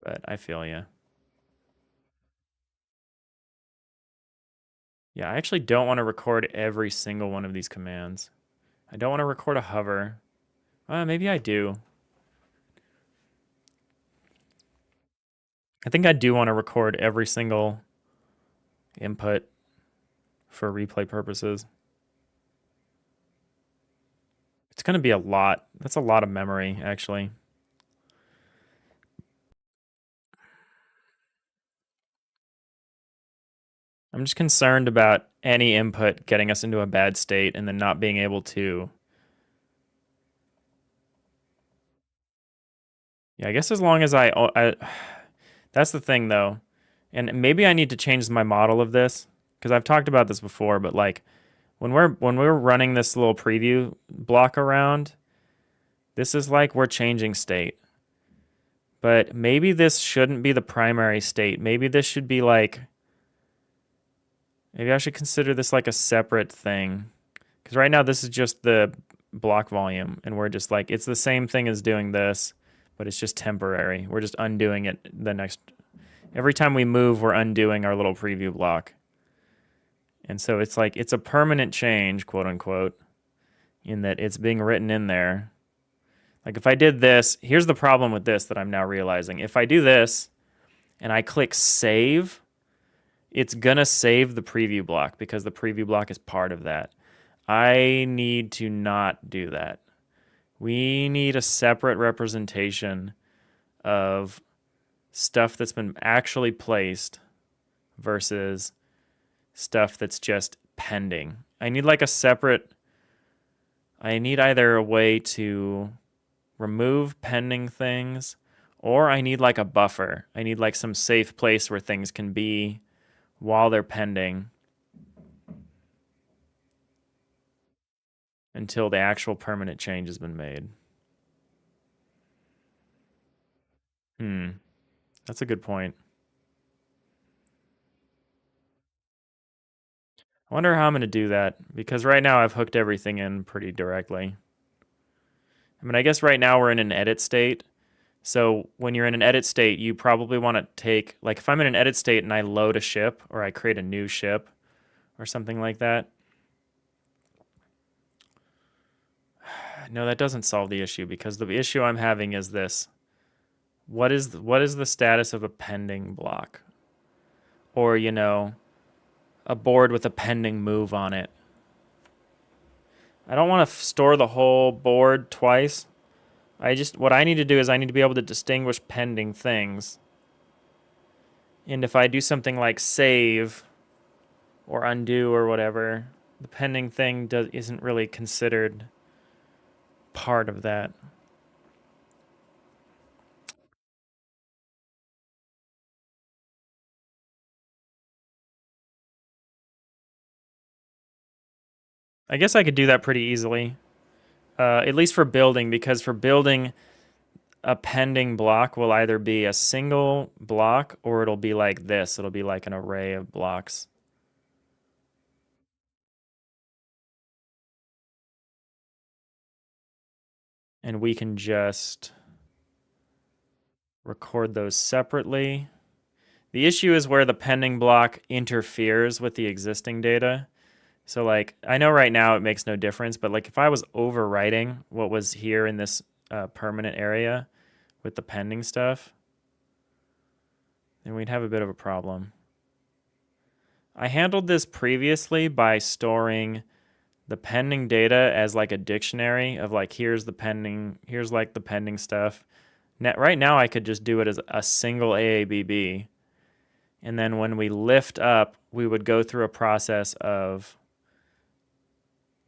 But I feel you. Yeah, I actually don't want to record every single one of these commands. I don't want to record a hover. Maybe I do. I think I do want to record every single input for replay purposes. It's going to be a lot. That's a lot of memory, actually. I'm just concerned about any input getting us into a bad state and then not being able to. Yeah, I guess as long as that's the thing though. And maybe I need to change my model of this because I've talked about this before, but like when we're running this little preview block around, this is like we're changing state. But maybe this shouldn't be the primary state. Maybe this should be like, maybe I should consider this like a separate thing. Because right now this is just the block volume, and we're just like, it's the same thing as doing this, but it's just temporary. We're just undoing it the next, every time we move, we're undoing our little preview block. And so it's like, it's a permanent change, quote unquote, in that it's being written in there. Like if I did this, here's the problem with this that I'm now realizing. If I do this and I click save, it's gonna save the preview block because the preview block is part of that. I need to not do that. We need a separate representation of stuff that's been actually placed versus stuff that's just pending. I need like a separate, I need either a way to remove pending things, or I need like a buffer. I need like some safe place where things can be while they're pending until the actual permanent change has been made. That's a good point. I wonder how I'm going to do that, because right now I've hooked everything in pretty directly. I mean, I guess right now we're in an edit state. So when you're in an edit state, you probably want to take, like if I'm in an edit state and I load a ship or I create a new ship or something like that. No, that doesn't solve the issue, because the issue I'm having is this. What is the status of a pending block? Or, you know, a board with a pending move on it. I don't want to store the whole board twice. What I need to do is I need to be able to distinguish pending things. And if I do something like save or undo or whatever, the pending thing isn't really considered part of that. I guess I could do that pretty easily, at least for building, because for building, a pending block will either be a single block or it'll be like this. It'll be like an array of blocks. And we can just record those separately. The issue is where the pending block interferes with the existing data. So like, I know right now it makes no difference, but like if I was overwriting what was here in this permanent area with the pending stuff, then we'd have a bit of a problem. I handled this previously by storing the pending data as like a dictionary of like, here's like the pending stuff. Right now I could just do it as a single AABB, And then when we lift up, we would go through a process of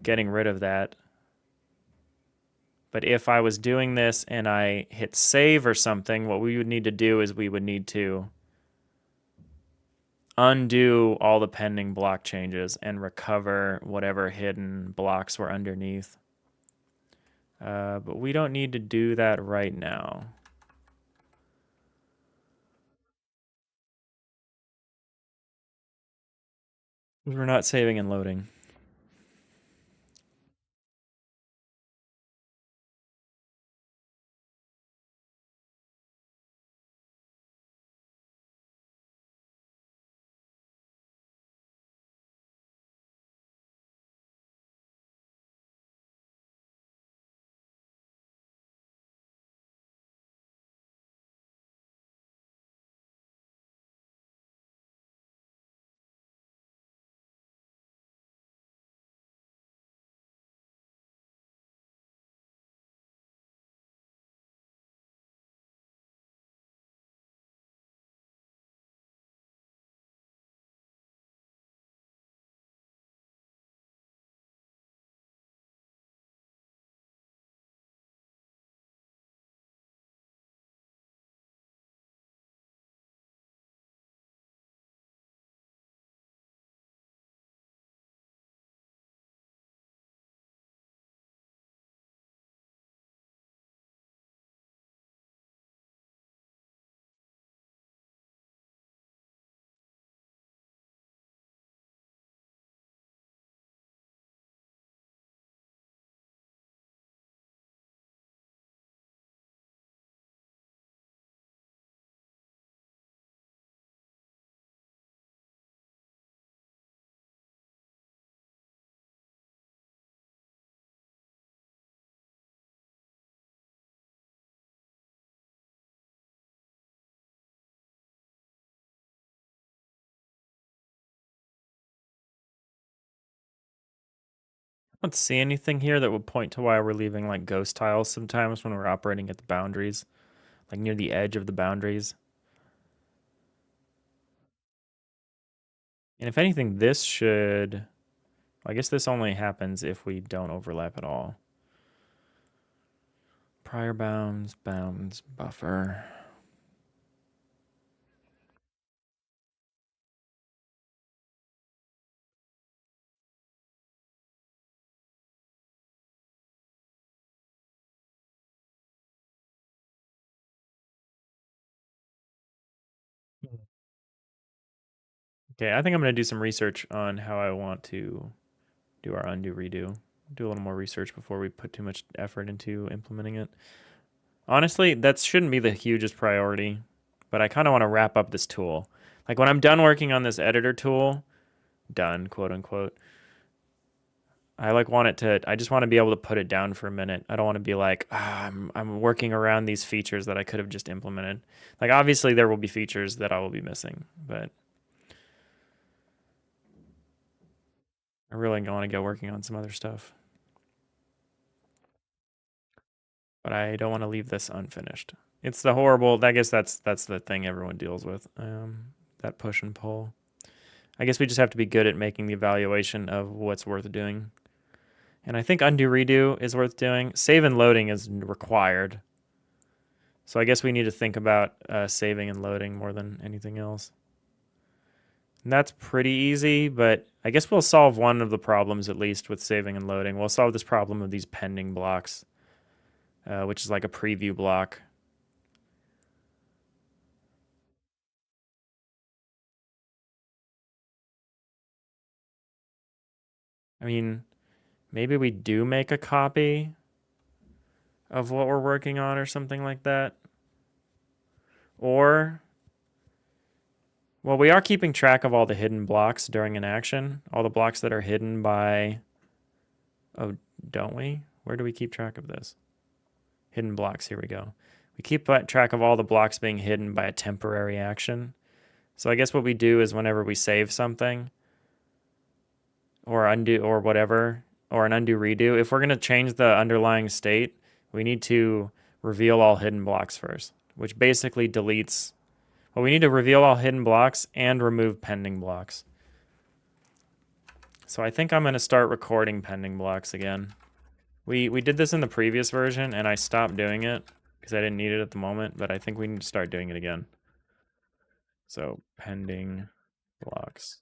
getting rid of that. But if I was doing this and I hit save or something, what we would need to do is we would need to undo all the pending block changes and recover whatever hidden blocks were underneath. But we don't need to do that right now. We're not saving and loading. I don't see anything here that would point to why we're leaving like ghost tiles sometimes when we're operating at the boundaries, like near the edge of the boundaries. And if anything, this should, I guess this only happens if we don't overlap at all. Prior bounds, bounds, buffer. Okay, I think I'm going to do some research on how I want to do our undo redo. Do a little more research before we put too much effort into implementing it. Honestly, that shouldn't be the hugest priority, but I kind of want to wrap up this tool. Like when I'm done working on this editor tool, done, quote unquote, I like want it to, I just want to be able to put it down for a minute. I don't want to be like, I'm working around these features that I could have just implemented. Like obviously there will be features that I will be missing, but I really want to get working on some other stuff. But I don't want to leave this unfinished. It's the horrible, I guess that's the thing everyone deals with, that push and pull. I guess we just have to be good at making the evaluation of what's worth doing. And I think undo redo is worth doing. Save and loading is required. So I guess we need to think about saving and loading more than anything else. And that's pretty easy, but I guess we'll solve one of the problems at least with saving and loading. We'll solve this problem of these pending blocks, which is like a preview block. I mean, maybe we do make a copy of what we're working on or something like that. Or, well, we are keeping track of all the hidden blocks during an action. All the blocks that are hidden by, oh, don't we? Where do we keep track of this? Hidden blocks, here we go. We keep track of all the blocks being hidden by a temporary action. So I guess what we do is whenever we save something, or undo, or whatever, or an undo redo, if we're going to change the underlying state, we need to reveal all hidden blocks first, which basically deletes, Well, we need to reveal all hidden blocks and remove pending blocks. So I think I'm going to start recording pending blocks again. We did this in the previous version, and I stopped doing it because I didn't need it at the moment, but I think we need to start doing it again. So pending blocks.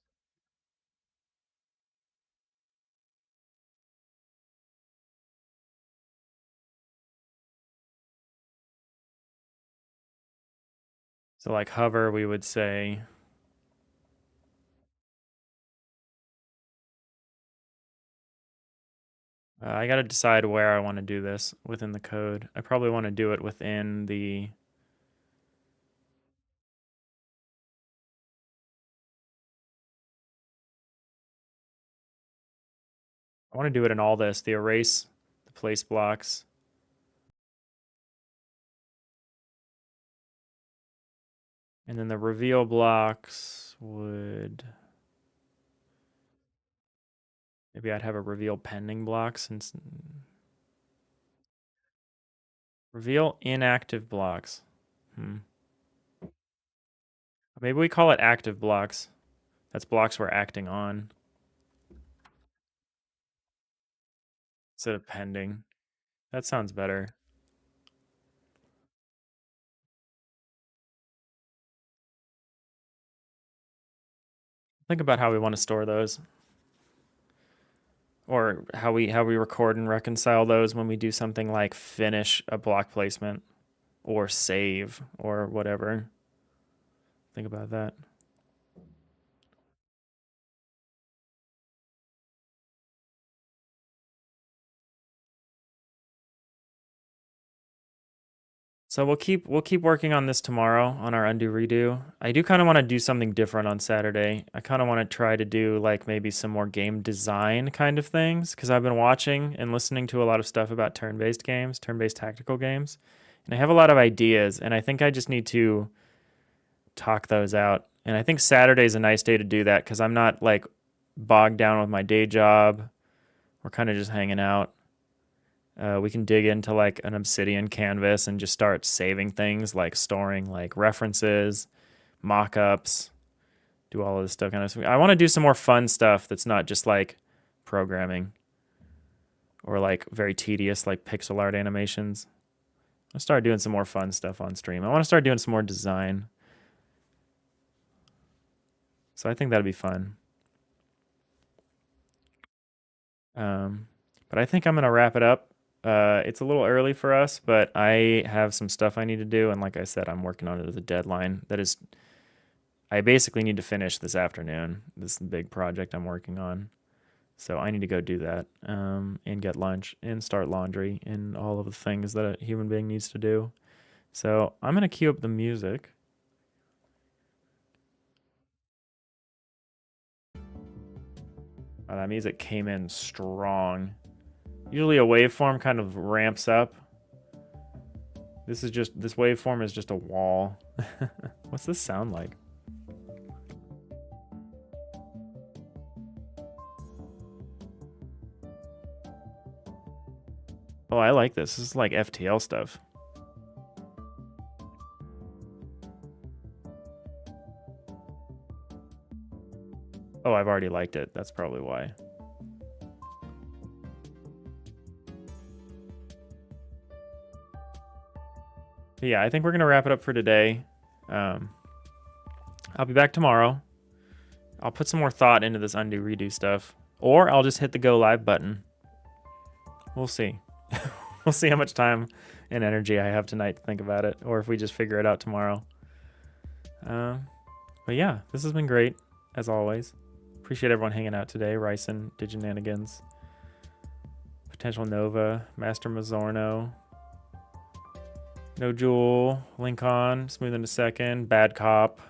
So like hover, we would say I got to decide where I want to do this within the code. I probably want to do it within the I want to do it in all this, the erase, the place blocks. And then the reveal blocks would, maybe I'd have a reveal pending block since, reveal inactive blocks. Maybe we call it active blocks. That's blocks we're acting on instead of pending. That sounds better. Think about how we want to store those, or how we record and reconcile those when we do something like finish a block placement or save or whatever. Think about that. So we'll keep working on this tomorrow on our undo redo. I do kind of want to do something different on Saturday. I kind of want to try to do like maybe some more game design kind of things, because I've been watching and listening to a lot of stuff about turn-based games, turn-based tactical games, and I have a lot of ideas, and I think I just need to talk those out. And I think Saturday's a nice day to do that because I'm not like bogged down with my day job. We're kind of just hanging out. We can dig into like an Obsidian canvas and just start saving things, like storing like references, mock-ups, do all of this stuff kind of stuff. I want to do some more fun stuff that's not just like programming or like very tedious like pixel art animations. I'll start doing some more fun stuff on stream. I want to start doing some more design. So I think that'd be fun. But I think I'm gonna wrap it up. It's a little early for us, but I have some stuff I need to do, and like I said, I'm working on it as a deadline. That is, I basically need to finish this afternoon. This is the big project I'm working on, so I need to go do that, and get lunch and start laundry and all of the things that a human being needs to do. So I'm gonna cue up the music. Oh, that music came in strong. Usually a waveform kind of ramps up. This waveform is just a wall. What's this sound like? Oh, I like this. This is like FTL stuff. Oh, I've already liked it. That's probably why. But yeah, I think we're going to wrap it up for today. I'll be back tomorrow. I'll put some more thought into this undo redo stuff, or I'll just hit the go live button. We'll see. We'll see how much time and energy I have tonight to think about it, or if we just figure it out tomorrow. But yeah, this has been great, as always. Appreciate everyone hanging out today. Ryson, Diginanigans, Potential Nova, Master Mazzorno, No Jewel, Lincoln, Smooth in a Second, Bad Cop,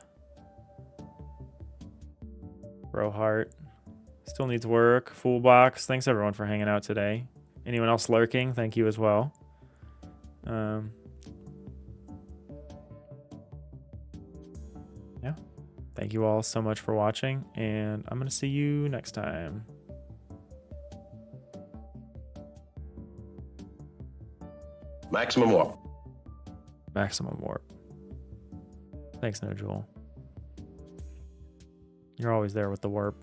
Brohart, Still Needs Work, Foolbox. Thanks everyone for hanging out today. Anyone else lurking, thank you as well. Yeah. Thank you all so much for watching, and I'm going to see you next time. Maximum warp. Maximum warp. Thanks, No Jewel. You're always there with the warp.